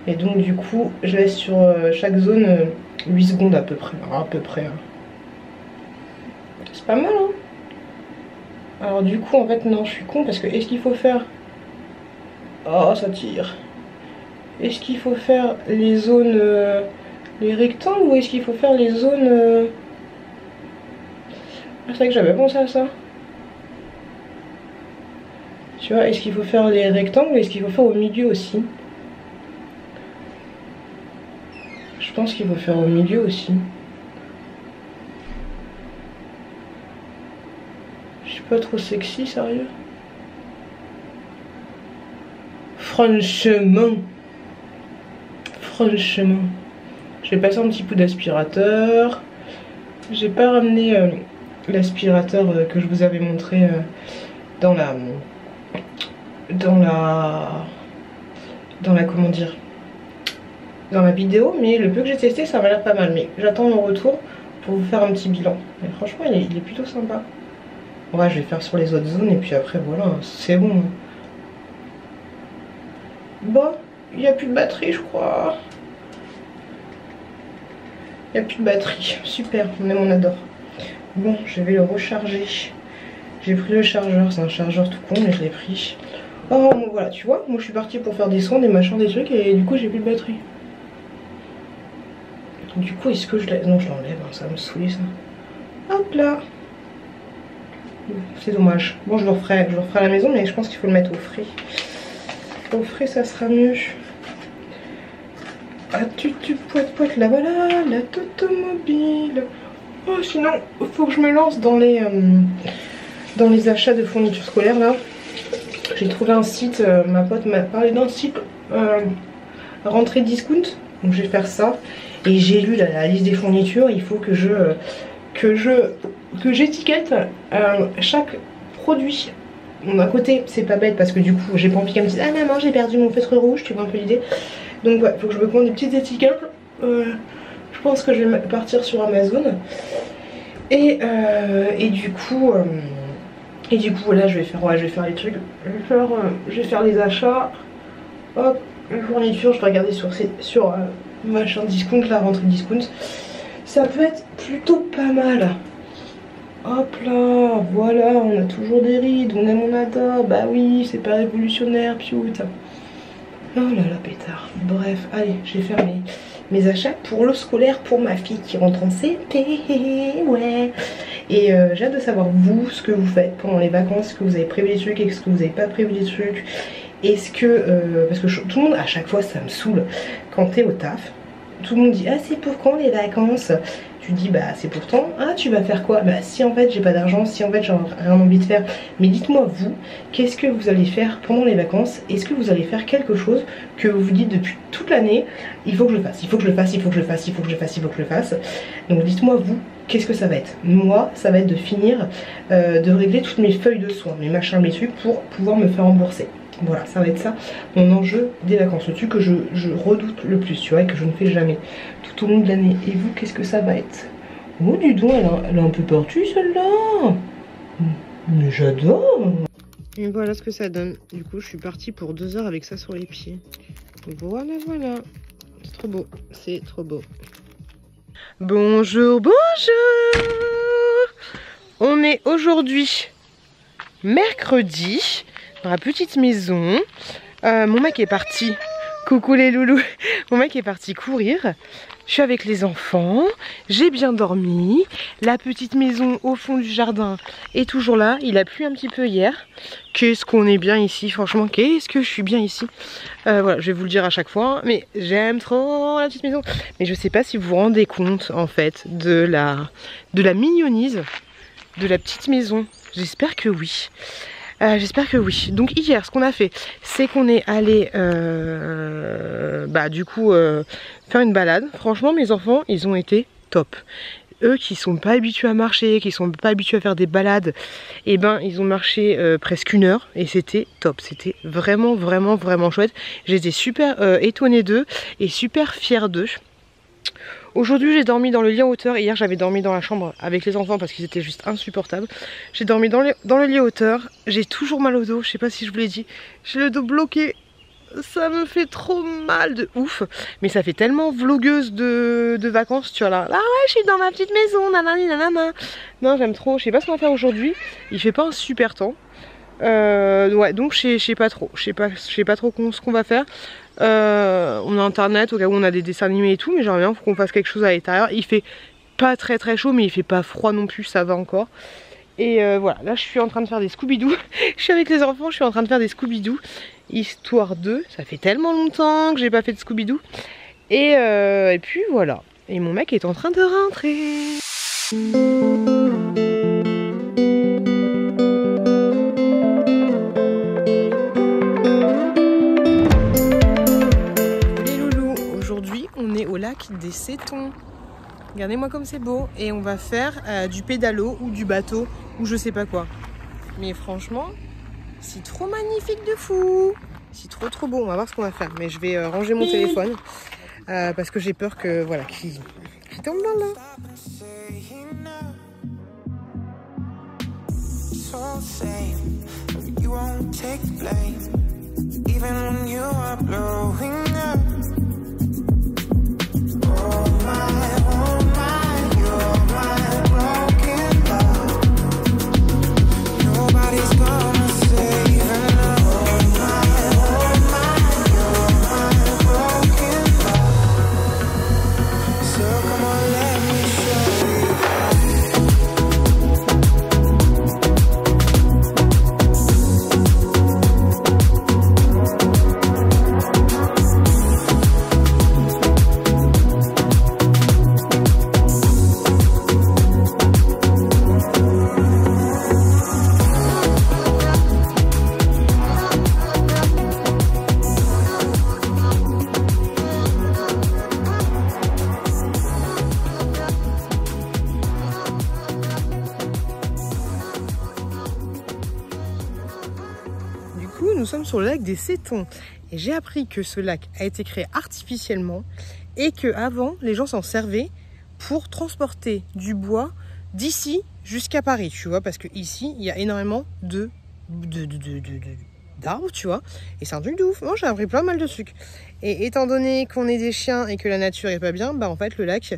Et donc du coup, je laisse sur chaque zone 8 secondes à peu près. Hein. C'est pas mal, hein. Alors du coup, en fait, non, je suis con parce que est-ce qu'il faut faire... Oh, ça tire. Est-ce qu'il faut faire les zones... les rectangles ou est-ce qu'il faut faire les zones... c'est vrai que j'avais pensé à ça. Tu vois, est-ce qu'il faut faire les rectangles ou est-ce qu'il faut faire au milieu aussi? Je pense qu'il faut faire au milieu aussi. Je suis pas trop sexy, sérieux. Franchement. Franchement. Je vais passer un petit coup d'aspirateur. J'ai pas ramené l'aspirateur que je vous avais montré dans la comment dire, dans la vidéo, mais le peu que j'ai testé ça m'a l'air pas mal, mais j'attends mon retour pour vous faire un petit bilan. Mais franchement il est plutôt sympa. Ouais, je vais faire sur les autres zones et puis après voilà, c'est bon. Bon, il n'y a plus de batterie je crois. Il n'y a plus de batterie, super, on adore. Bon, je vais le recharger. J'ai pris le chargeur, c'est un chargeur tout con mais je l'ai pris. Oh bon, voilà, tu vois, moi je suis partie pour faire des sons, des machins, des trucs et du coup j'ai plus de batterie. Du coup est-ce que je l'enlève? Non je l'enlève, hein, ça va me saouler ça. Hop là. C'est dommage. Bon je le referai à la maison mais je pense qu'il faut le mettre au frais. Au frais ça sera mieux. Ah tu poète là voilà, la automobile. Oh sinon faut que je me lance dans les achats de fournitures scolaires là. J'ai trouvé un site, ma pote m'a parlé d'un site rentrée discount, donc je vais faire ça. Et j'ai lu la liste des fournitures, il faut que j'étiquette chaque produit. Bon, d'un côté c'est pas bête parce que du coup j'ai pas envie qu'elle me dise ah maman j'ai perdu mon feutre rouge, tu vois un peu l'idée. Donc ouais, faut que je me prenne des petites étiquettes. Je pense que je vais partir sur Amazon. Et du coup là je vais faire les trucs. Je vais faire les achats. Hop, les fournitures, je vais regarder sur machin discount, la rentrée discount. Ça peut être plutôt pas mal. Hop là, voilà, on a toujours des rides, on aime, on adore. Bah oui, c'est pas révolutionnaire, putain. Oh là là, pétard. Bref, allez, je vais faire mes achats pour le scolaire pour ma fille qui rentre en CP. Ouais. Et j'ai hâte de savoir vous, ce que vous faites pendant les vacances, est-ce que vous avez prévu des trucs, est-ce que vous n'avez pas prévu des trucs. Est-ce que, parce que tout le monde, à chaque fois, ça me saoule quand t'es au taf. Tout le monde dit, ah c'est pour quand les vacances? Tu dis, bah c'est pour temps. Ah tu vas faire quoi? Bah si en fait j'ai pas d'argent, si en fait j'ai rien envie de faire. Mais dites-moi vous, qu'est-ce que vous allez faire pendant les vacances? Est-ce que vous allez faire quelque chose que vous vous dites depuis toute l'année, il faut que je le fasse, il faut que je le fasse, il faut que je le fasse, il faut que je le fasse, il faut que je le fasse. Donc dites-moi vous, qu'est-ce que ça va être? Moi ça va être de finir, de régler toutes mes feuilles de soins, mes machins, mes trucs pour pouvoir me faire rembourser. Voilà, ça va être ça mon enjeu des vacances, le truc que je redoute le plus, tu vois, et que je ne fais jamais tout au long de l'année. Et vous, qu'est-ce que ça va être? Oh, dis donc, elle a un peu partout celle-là. Mais j'adore. Et voilà ce que ça donne. Du coup, je suis partie pour 2 heures avec ça sur les pieds. Voilà, voilà. C'est trop beau, c'est trop beau. Bonjour, bonjour. On est aujourd'hui mercredi. Dans la petite maison, mon mec est parti, coucou les loulous, mon mec est parti courir, je suis avec les enfants, j'ai bien dormi, la petite maison au fond du jardin est toujours là, il a plu un petit peu hier, qu'est-ce qu'on est bien ici, franchement, qu'est-ce que je suis bien ici, voilà, je vais vous le dire à chaque fois, mais j'aime trop la petite maison, mais je sais pas si vous vous rendez compte en fait de la mignonise de la petite maison, j'espère que oui. J'espère que oui. Donc hier ce qu'on a fait c'est qu'on est allé du coup faire une balade. Franchement mes enfants ils ont été top. Eux qui sont pas habitués à marcher, qui sont pas habitués à faire des balades, et ben ils ont marché presque 1 heure et c'était top. C'était vraiment chouette. J'étais super étonnée d'eux et super fière d'eux. Aujourd'hui j'ai dormi dans le lit en hauteur. Hier j'avais dormi dans la chambre avec les enfants parce qu'ils étaient juste insupportables. J'ai dormi dans le lit en hauteur. J'ai toujours mal au dos, je sais pas si je vous l'ai dit. J'ai le dos bloqué. Ça me fait trop mal de ouf. Mais ça fait tellement vlogueuse de vacances, tu vois là. Ah ouais je suis dans ma petite maison, nanani nanana. Non j'aime trop, je sais pas ce qu'on va faire aujourd'hui. Il fait pas un super temps. Ouais donc je sais pas trop. Je sais pas trop ce qu'on va faire. On a internet au cas où on a des dessins animés et tout, mais j'aimerais bien qu'on fasse quelque chose à l'intérieur. Il fait pas très chaud, mais il fait pas froid non plus, ça va encore. Et voilà, là je suis en train de faire des Scooby-Doo. Je suis avec les enfants, je suis en train de faire des Scooby-Doo. Histoire de, ça fait tellement longtemps que j'ai pas fait de Scooby-Doo. Et puis voilà. Et mon mec est en train de rentrer. Les loulous, aujourd'hui on est au lac des Sétons. Regardez-moi comme c'est beau. Et on va faire du pédalo ou du bateau ou je sais pas quoi. Mais franchement, c'est trop magnifique de fou. C'est trop beau. On va voir ce qu'on va faire. Mais je vais ranger mon téléphone parce que j'ai peur que voilà qu'il tombe dans l'eau. Nous sommes sur le lac des Sétons et j'ai appris que ce lac a été créé artificiellement et que avant les gens s'en servaient pour transporter du bois d'ici jusqu'à Paris, tu vois, parce que ici il y a énormément d'arbres, tu vois, et c'est un truc de ouf. Moi j'ai appris plein mal de trucs. Et étant donné qu'on est des chiens et que la nature est pas bien, bah en fait le lac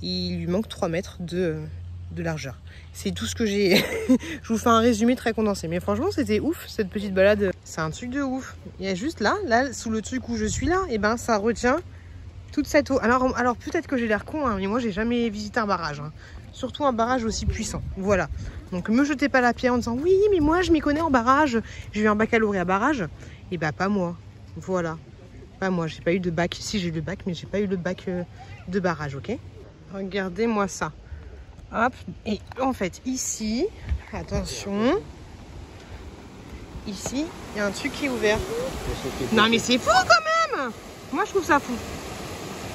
il lui manque 3 mètres de largeur. C'est tout ce que j'ai. Je vous fais un résumé très condensé. Mais franchement, c'était ouf cette petite balade. C'est un truc de ouf. Il y a juste là, sous le truc où je suis là, et ben ça retient toute cette eau. Alors peut-être que j'ai l'air con, hein, mais moi j'ai jamais visité un barrage. Hein. Surtout un barrage aussi puissant. Voilà. Donc me jetez pas la pierre en disant oui, mais moi je m'y connais en barrage. J'ai eu un baccalauréat barrage. Et bah pas moi. Voilà. Pas moi. J'ai pas eu de bac. Si j'ai eu le bac, mais j'ai pas eu le bac de barrage, ok? Regardez-moi ça. Hop, et en fait ici, attention, ici il y a un truc qui est ouvert. Non mais c'est fou quand même. Moi je trouve ça fou.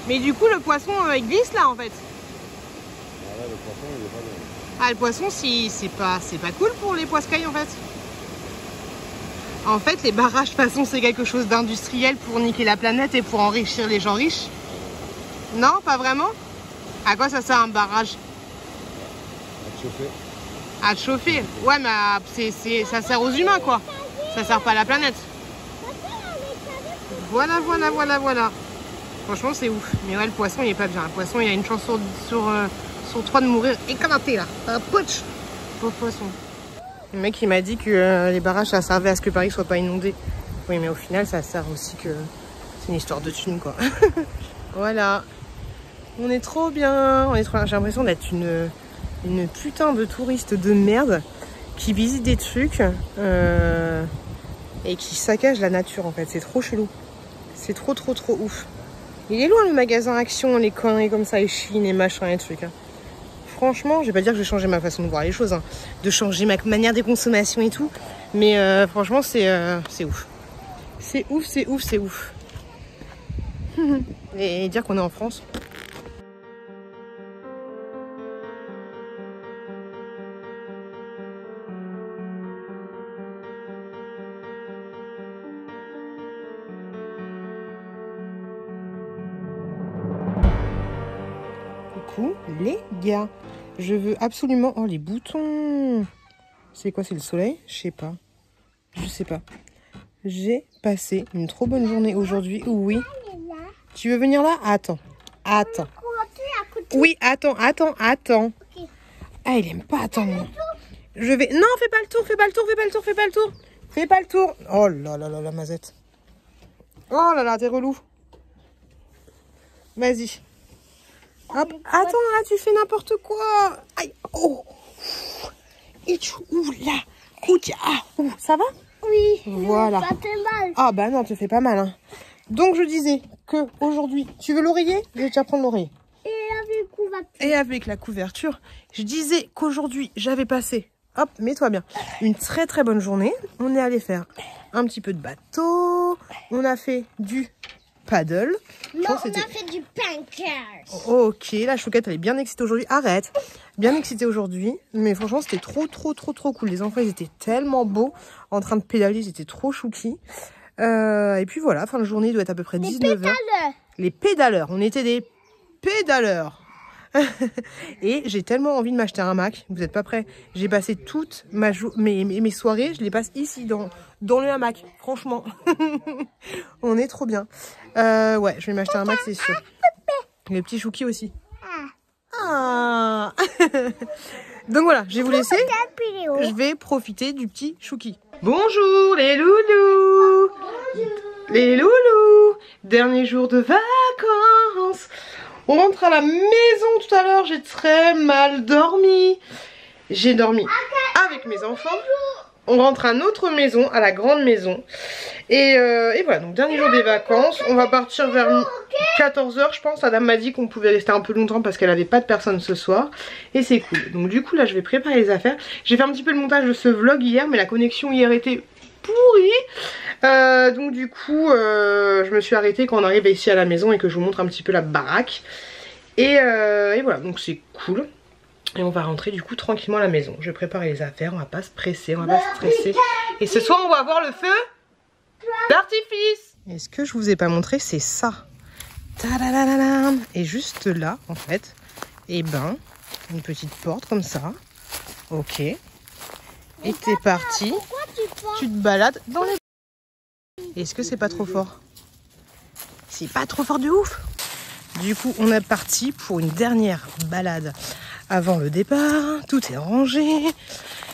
Mais du coup le poisson il glisse là en fait. Ah là, le poisson il est pas bien. Ah le poisson c'est pas cool pour les poiscailles en fait. En fait les barrages de toute façon c'est quelque chose d'industriel pour niquer la planète et pour enrichir les gens riches. Non pas vraiment. À quoi ça sert un barrage? Chauffer. À chauffer. Ouais mais ça sert aux humains quoi. Ça sert pas à la planète. Voilà. Franchement c'est ouf. Mais ouais le poisson il est pas bien. Le poisson il a une chance sur 3 de mourir éclaté là. Un poche. Pauvre poisson. Le mec il m'a dit que les barrages ça servait à ce que Paris soit pas inondé. Oui mais au final ça sert aussi que c'est une histoire de thunes quoi. Voilà. On est trop bien. J'ai l'impression d'être une putain de touriste de merde qui visite des trucs et qui saccage la nature en fait. C'est trop chelou. C'est trop ouf. Il est loin le magasin Action, les conneries comme ça, et Chine et machin et trucs. Hein. Franchement, je vais pas dire que je vais changer ma façon de voir les choses, hein, de changer ma manière de consommation et tout. Mais franchement, c'est ouf. C'est ouf. Et dire qu'on est en France. Les gars, je veux absolument... Oh les boutons. C'est quoi, c'est le soleil? Je sais pas. J'ai passé une trop bonne journée aujourd'hui. Oui. Tu veux venir là? Attends. Oui, attends. Ah, il aime pas attendre. Je vais... Non, fais pas le tour. Fais pas le tour. Oh là là, la mazette. Oh là là, t'es relou. Vas-y. Hop, attends, là, tu fais n'importe quoi. Aïe, oh. Ouh là. Ouh, ça va? Oui. Voilà. Ça fait mal. Ah bah non, tu fais pas mal. Hein. Donc je disais que aujourd'hui, tu veux l'oreiller? Je vais déjà prendre l'oreiller. Et avec la couverture, je disais qu'aujourd'hui, j'avais passé, hop, mets-toi bien, une très très bonne journée. On est allé faire un petit peu de bateau, on a fait du paddle. Non, on a fait du pancake. Ok, la chouquette, elle est bien excitée aujourd'hui. Arrête, bien excitée aujourd'hui. Mais franchement, c'était trop cool. Les enfants, ils étaient tellement beaux en train de pédaler, ils étaient trop chouquis. Et puis voilà, fin de journée, il doit être à peu près 19h. Les pédaleurs, on était des pédaleurs. Et j'ai tellement envie de m'acheter un hamac. Vous n'êtes pas prêts? J'ai passé toutes mes soirées, je les passe ici dans le hamac. Franchement, on est trop bien. Ouais, je vais m'acheter un hamac, c'est sûr. Les petits chouquis aussi. Ah. Donc voilà, je vais vous laisser. Je vais profiter du petit chouki. Bonjour les loulous. Les loulous. Dernier jour de vacances. On rentre à la maison tout à l'heure, j'ai très mal dormi. J'ai dormi avec mes enfants. On rentre à notre maison, à la grande maison. Et voilà, donc dernier jour des vacances. On va partir vers 14 h, je pense. La dame m'a dit qu'on pouvait rester un peu longtemps parce qu'elle n'avait pas de personne ce soir. Et c'est cool. Donc du coup, là, je vais préparer les affaires. J'ai fait un petit peu le montage de ce vlog hier, mais la connexion hier était pourrie. Donc du coup, je me suis arrêtée quand on arrive ici à la maison et que je vous montre un petit peu la baraque. Et voilà, donc c'est cool. Et on va rentrer du coup tranquillement à la maison. Je vais préparer les affaires, on va pas se presser, on va pas se stresser. Et ce soir on va avoir le feu d'artifice. Et ce que je vous ai pas montré, c'est ça. Tadadadadam. Et juste là en fait, et ben, une petite porte comme ça. Ok. Et t'es parti. Tu te balades dans les... Est-ce que c'est pas trop fort? C'est pas trop fort de ouf. Du coup on est parti pour une dernière balade avant le départ. Tout est rangé,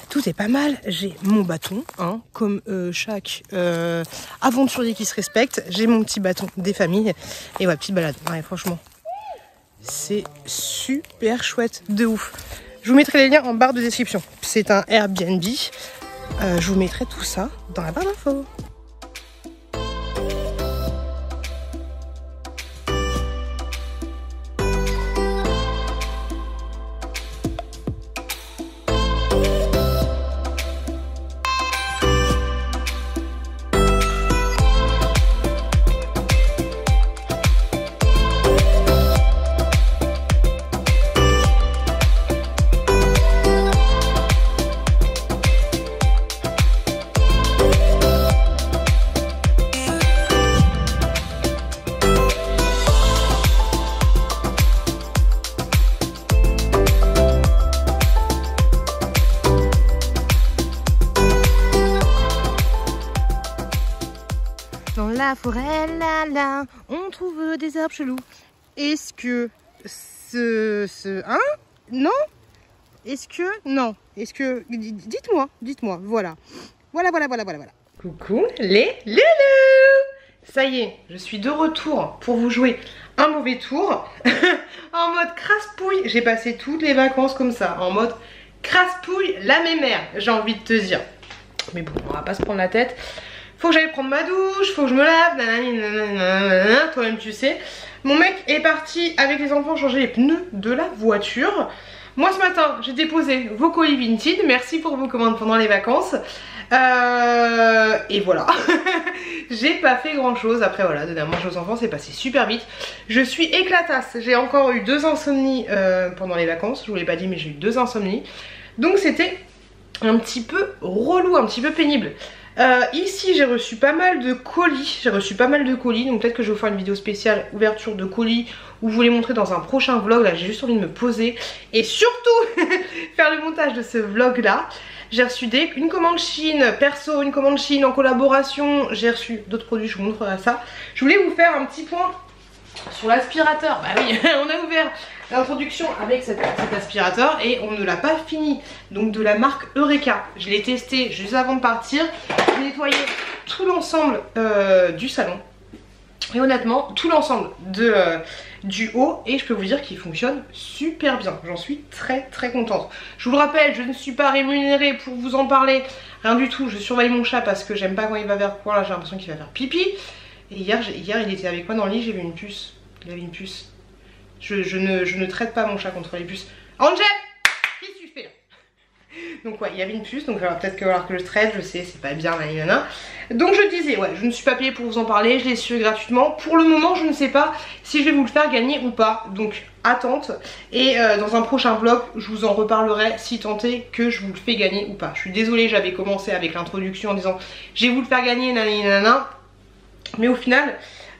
tout est pas mal. J'ai mon bâton, hein, comme chaque aventurier qui se respecte. J'ai mon petit bâton des familles. Et ouais, petite balade. Ouais, franchement, c'est super chouette de ouf. Je vous mettrai les liens en barre de description. C'est un Airbnb. Je vous mettrai tout ça dans la barre d'infos. Dans la forêt, là, on trouve des arbres chelous. Est-ce que hein? Non? Est-ce que, non? Est-ce que, dites-moi, voilà. Voilà. Coucou les loulous. Ça y est, je suis de retour pour vous jouer un mauvais tour. En mode crasse-pouille. J'ai passé toutes les vacances comme ça, en mode crasse-pouille la mémère, j'ai envie de te dire. Mais bon, on va pas se prendre la tête. Faut que j'aille prendre ma douche, faut que je me lave, toi-même tu sais. Mon mec est parti avec les enfants changer les pneus de la voiture. Moi ce matin, j'ai déposé vos colis Vinted. Merci pour vos commandes pendant les vacances. Et voilà. J'ai pas fait grand chose. Après voilà, donner à manger aux enfants, c'est passé super vite. Je suis éclatasse. J'ai encore eu 2 insomnies pendant les vacances. Je vous l'ai pas dit, mais j'ai eu 2 insomnies. Donc c'était un petit peu relou, un petit peu pénible. Ici j'ai reçu pas mal de colis. Donc peut-être que je vais vous faire une vidéo spéciale ouverture de colis ou vous les montrer dans un prochain vlog. Là j'ai juste envie de me poser et surtout faire le montage de ce vlog là. J'ai reçu une commande Chine perso, une commande Chine en collaboration. J'ai reçu d'autres produits, je vous montrerai ça. Je voulais vous faire un petit point sur l'aspirateur. Bah oui, on a ouvert l'introduction avec cet aspirateur et on ne l'a pas fini. Donc de la marque Eureka. Je l'ai testé juste avant de partir. J'ai nettoyé tout l'ensemble du salon. Et honnêtement, tout l'ensemble du haut et je peux vous dire qu'il fonctionne super bien. J'en suis très contente. Je vous le rappelle, je ne suis pas rémunérée pour vous en parler, rien du tout. Je surveille mon chat parce que j'aime pas quand il va vers quoi, là j'ai l'impression qu'il va faire pipi. Et hier il était avec moi dans le lit, j'ai vu une puce. Il avait une puce. Je ne traite pas mon chat contre les puces. Angel, qu'est-ce que tu fais là? Donc ouais, il y avait une puce, donc peut-être que alors que je traite, je sais, c'est pas bien la nana. Donc je disais, ouais, je ne suis pas payée pour vous en parler, je l'ai su gratuitement. Pour le moment, je ne sais pas si je vais vous le faire gagner ou pas, donc attente. Et dans un prochain vlog, je vous en reparlerai si tant est que je vous le fais gagner ou pas. Je suis désolée, j'avais commencé avec l'introduction en disant je vais vous le faire gagner, nanana. Mais au final,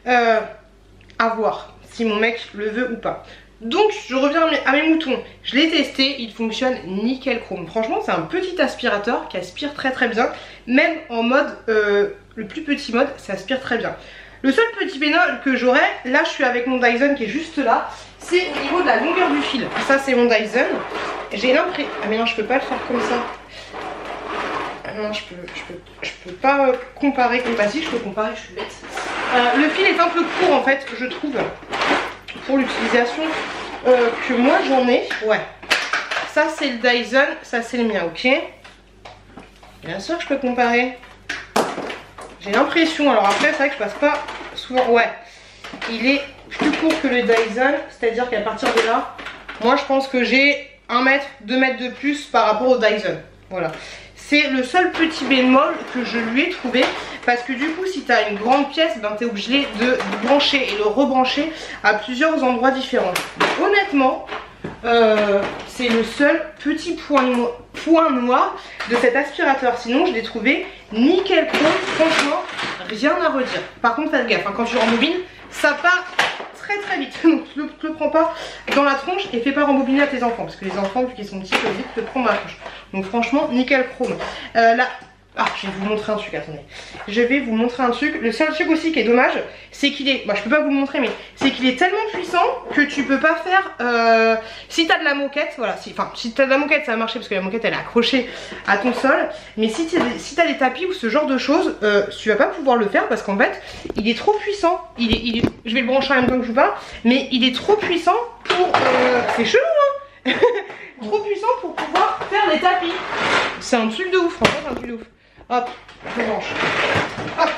à voir si mon mec le veut ou pas. Donc je reviens à mes moutons, je l'ai testé, il fonctionne nickel chrome. Franchement c'est un petit aspirateur qui aspire très bien. Même en mode, le plus petit mode, ça aspire très bien. Le seul petit bémol que j'aurais, là je suis avec mon Dyson qui est juste là, c'est au niveau de la longueur du fil. Ça c'est mon Dyson. J'ai l'impression... Ah mais non, je peux pas le faire comme ça. Non, je peux pas comparer comme ça. Si, je peux comparer, je suis bête. Le fil est un peu court en fait, je trouve, pour l'utilisation que moi j'en ai. Ouais, ça c'est le Dyson, ça c'est le mien, ok. Bien sûr que je peux comparer. J'ai l'impression, alors après c'est vrai que je passe pas souvent. Ouais, il est plus court que le Dyson, c'est-à-dire qu'à partir de là, moi je pense que j'ai 1 mètre, 2 mètres de plus par rapport au Dyson. Voilà. C'est le seul petit bémol que je lui ai trouvé. Parce que du coup, si tu as une grande pièce, ben, tu es obligé de brancher et le rebrancher à plusieurs endroits différents. Donc, honnêtement, c'est le seul petit point noir de cet aspirateur. Sinon, je l'ai trouvé nickel chrome. Franchement, rien à redire. Par contre, faites gaffe, hein, quand tu rembobines, ça part très vite. Donc, ne le prends pas dans la tronche et fais pas rembobiner à tes enfants. Parce que les enfants, vu qu'ils sont petits, peuvent vite te prendre dans la tronche. Donc, franchement, nickel chrome. Là. Ah, je vais vous montrer un truc, attendez. Je vais vous montrer un truc. Le seul truc aussi qui est dommage, c'est qu'il est... Bah, je peux pas vous le montrer, mais c'est qu'il est tellement puissant que tu peux pas faire... Si t'as de la moquette, voilà. Si t'as de la moquette, ça va marcher parce que la moquette, elle est accrochée à ton sol. Mais si t'as des tapis ou ce genre de choses, tu vas pas pouvoir le faire parce qu'en fait, il est trop puissant. Je vais le brancher en même temps que je vous parle. Mais il est trop puissant pour... C'est chelou, hein. Trop puissant pour pouvoir faire des tapis. C'est un truc de ouf, franchement, c'est un truc de ouf. Hop, je branche. Hop.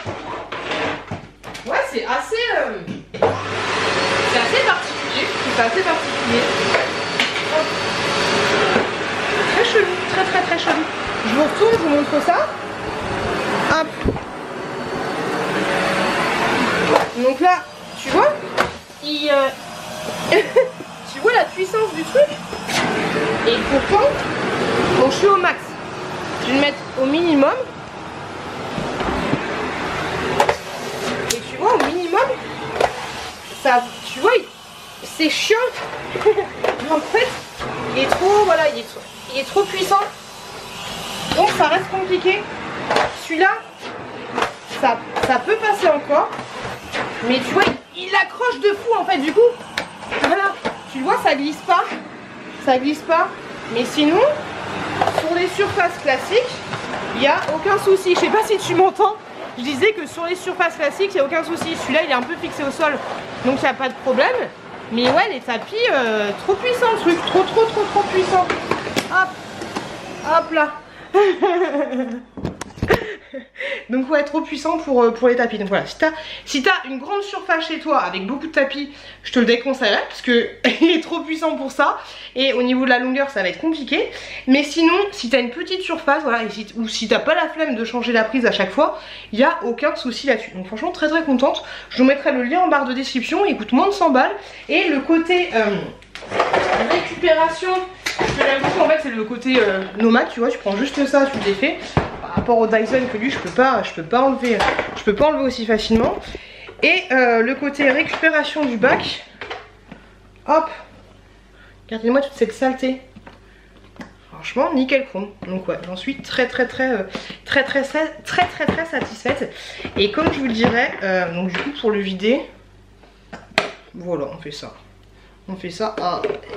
Ouais, c'est assez particulier. C'est assez particulier. Hop. Très chelou, très chelou. Je vous retourne, je vous montre ça. Hop. Donc là, tu vois, tu vois la puissance du truc. Et pourtant, bon, je suis au max. Je vais le mettre au minimum. Et tu vois, au minimum, ça, tu vois, c'est chiant. En fait, il est trop, voilà, il est trop puissant. Donc ça reste compliqué. Celui-là, ça peut passer encore. Mais tu vois, il accroche de fou en fait, du coup. Voilà, tu vois, ça glisse pas. Ça glisse pas. Mais sinon, sur les surfaces classiques, il n'y a aucun souci. Je sais pas si tu m'entends. Je disais que sur les surfaces classiques, il n'y a aucun souci. Celui-là, il est un peu fixé au sol. Donc, il n'y a pas de problème. Mais ouais, les tapis, trop puissant le truc. Trop puissant. Hop. Hop là. Donc ouais, trop puissant pour les tapis. Donc voilà, si t'as une grande surface chez toi avec beaucoup de tapis, je te le déconseillerais parce que il est trop puissant pour ça. Et au niveau de la longueur, ça va être compliqué. Mais sinon, si t'as une petite surface, voilà, ou si t'as pas la flemme de changer la prise à chaque fois, il n'y a aucun souci là-dessus. Donc franchement, très contente. Je vous mettrai le lien en barre de description. Il coûte moins de 100 balles. Et le côté récupération, je l'aime beaucoup. En fait, c'est le côté nomade. Tu vois, tu prends juste ça, tu le défais. Par rapport au Dyson que lui je peux pas enlever aussi facilement. Et le côté récupération du bac, hop, regardez-moi toute cette saleté. Franchement nickel chrome. Donc ouais, j'en suis très satisfaite. Et comme je vous le dirais, donc du coup pour le vider, voilà, on fait ça, et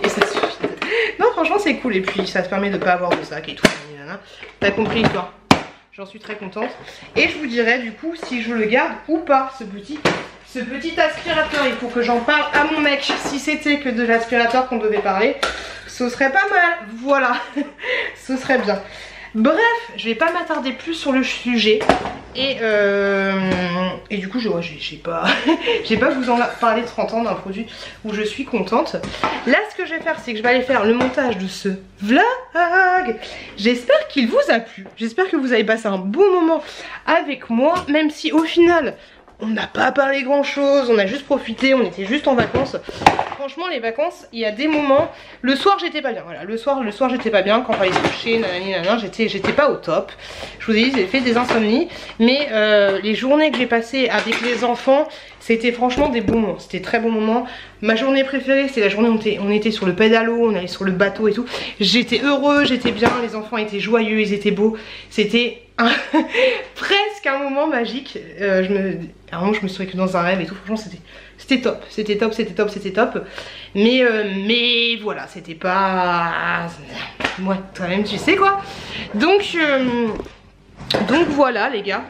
ça suffit. Non franchement c'est cool, et puis ça te permet de pas avoir de sac et tout. T'as compris quoi. J'en suis très contente. Et je vous dirai du coup si je le garde ou pas, ce petit ce petit aspirateur, il faut que j'en parle à mon mec. Si c'était que de l'aspirateur qu'on devait parler, ce serait pas mal. Voilà, ce serait bien. Bref, je vais pas m'attarder plus sur le sujet. Et du coup, j'ai pas vous en parler 30 ans d'un produit où je suis contente. Là, ce que je vais faire, c'est que je vais aller faire le montage de ce vlog. J'espère qu'il vous a plu. J'espère que vous avez passé un bon moment avec moi, même si au final... on n'a pas parlé grand chose, on a juste profité, on était juste en vacances. Franchement les vacances, il y a des moments, le soir j'étais pas bien, voilà, le soir j'étais pas bien, quand on fallait se coucher, nanani nanana, j'étais pas au top. Je vous ai dit, j'ai fait des insomnies, mais les journées que j'ai passées avec les enfants, c'était franchement des bons moments, c'était très bons moments. Ma journée préférée, c'était la journée où on était sur le pédalo, on allait sur le bateau et tout. J'étais heureux, j'étais bien, les enfants étaient joyeux, ils étaient beaux, c'était presque un moment magique. À un moment je me souviens que dans un rêve et tout, franchement c'était top, c'était top, c'était top, c'était top. Mais voilà, c'était pas... moi, toi-même tu sais quoi. Donc voilà les gars,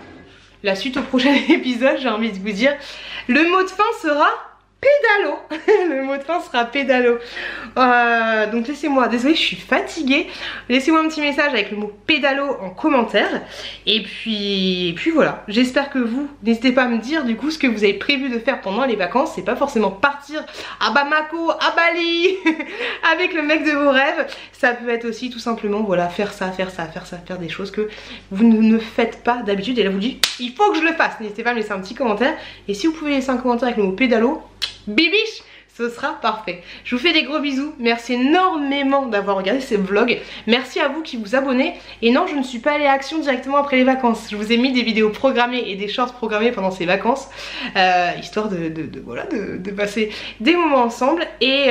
la suite au prochain épisode, j'ai envie de vous dire, le mot de fin sera... pédalo. Le mot de fin sera pédalo. Donc laissez-moi, désolée je suis fatiguée, laissez-moi un petit message avec le mot pédalo en commentaire. Et puis voilà, j'espère que vous, n'hésitez pas à me dire du coup ce que vous avez prévu de faire pendant les vacances. C'est pas forcément partir à Bamako, à Bali avec le mec de vos rêves. Ça peut être aussi tout simplement voilà, faire ça, faire des choses que vous ne faites pas d'habitude. Et là vous dites, il faut que je le fasse. N'hésitez pas à me laisser un petit commentaire. Et si vous pouvez laisser un commentaire avec le mot pédalo, bibiche, ce sera parfait. Je vous fais des gros bisous. Merci énormément d'avoir regardé ce vlog. Merci à vous qui vous abonnez. Et non, je ne suis pas allée à Action directement après les vacances. Je vous ai mis des vidéos programmées et des shorts programmés pendant ces vacances, histoire de passer des moments ensemble. Et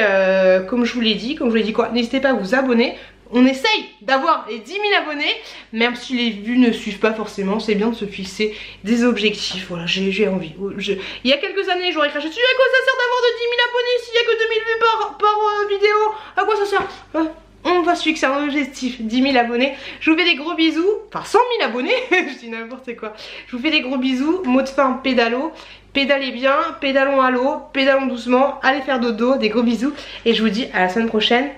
comme je vous l'ai dit quoi, n'hésitez pas à vous abonner. On essaye d'avoir les 10 000 abonnés, même si les vues ne suivent pas forcément, c'est bien de se fixer des objectifs. Voilà, j'ai envie. Il y a quelques années, j'aurais craché dessus. À quoi ça sert d'avoir de 10 000 abonnés s'il n'y a que 2000 vues par vidéo? À quoi ça sert? On va se fixer un objectif, 10 000 abonnés. Je vous fais des gros bisous. Enfin, 100 000 abonnés, je dis n'importe quoi. Je vous fais des gros bisous. Mot de fin, pédalo. Pédalez bien, pédalons à l'eau, pédalons doucement. Allez faire dodo, des gros bisous. Et je vous dis à la semaine prochaine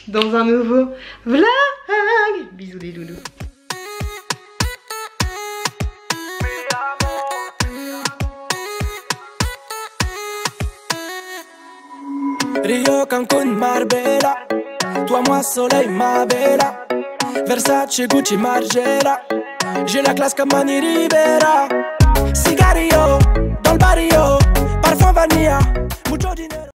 dans un nouveau vlog. Bisous les loulous. Rio, Cancun, Marbella. Toi, moi, soleil, ma bella. Versace, Gucci, Margiela. J'ai la classe comme Mani Rivera. Cigarillo, dans le barrio. Parfum vanilla.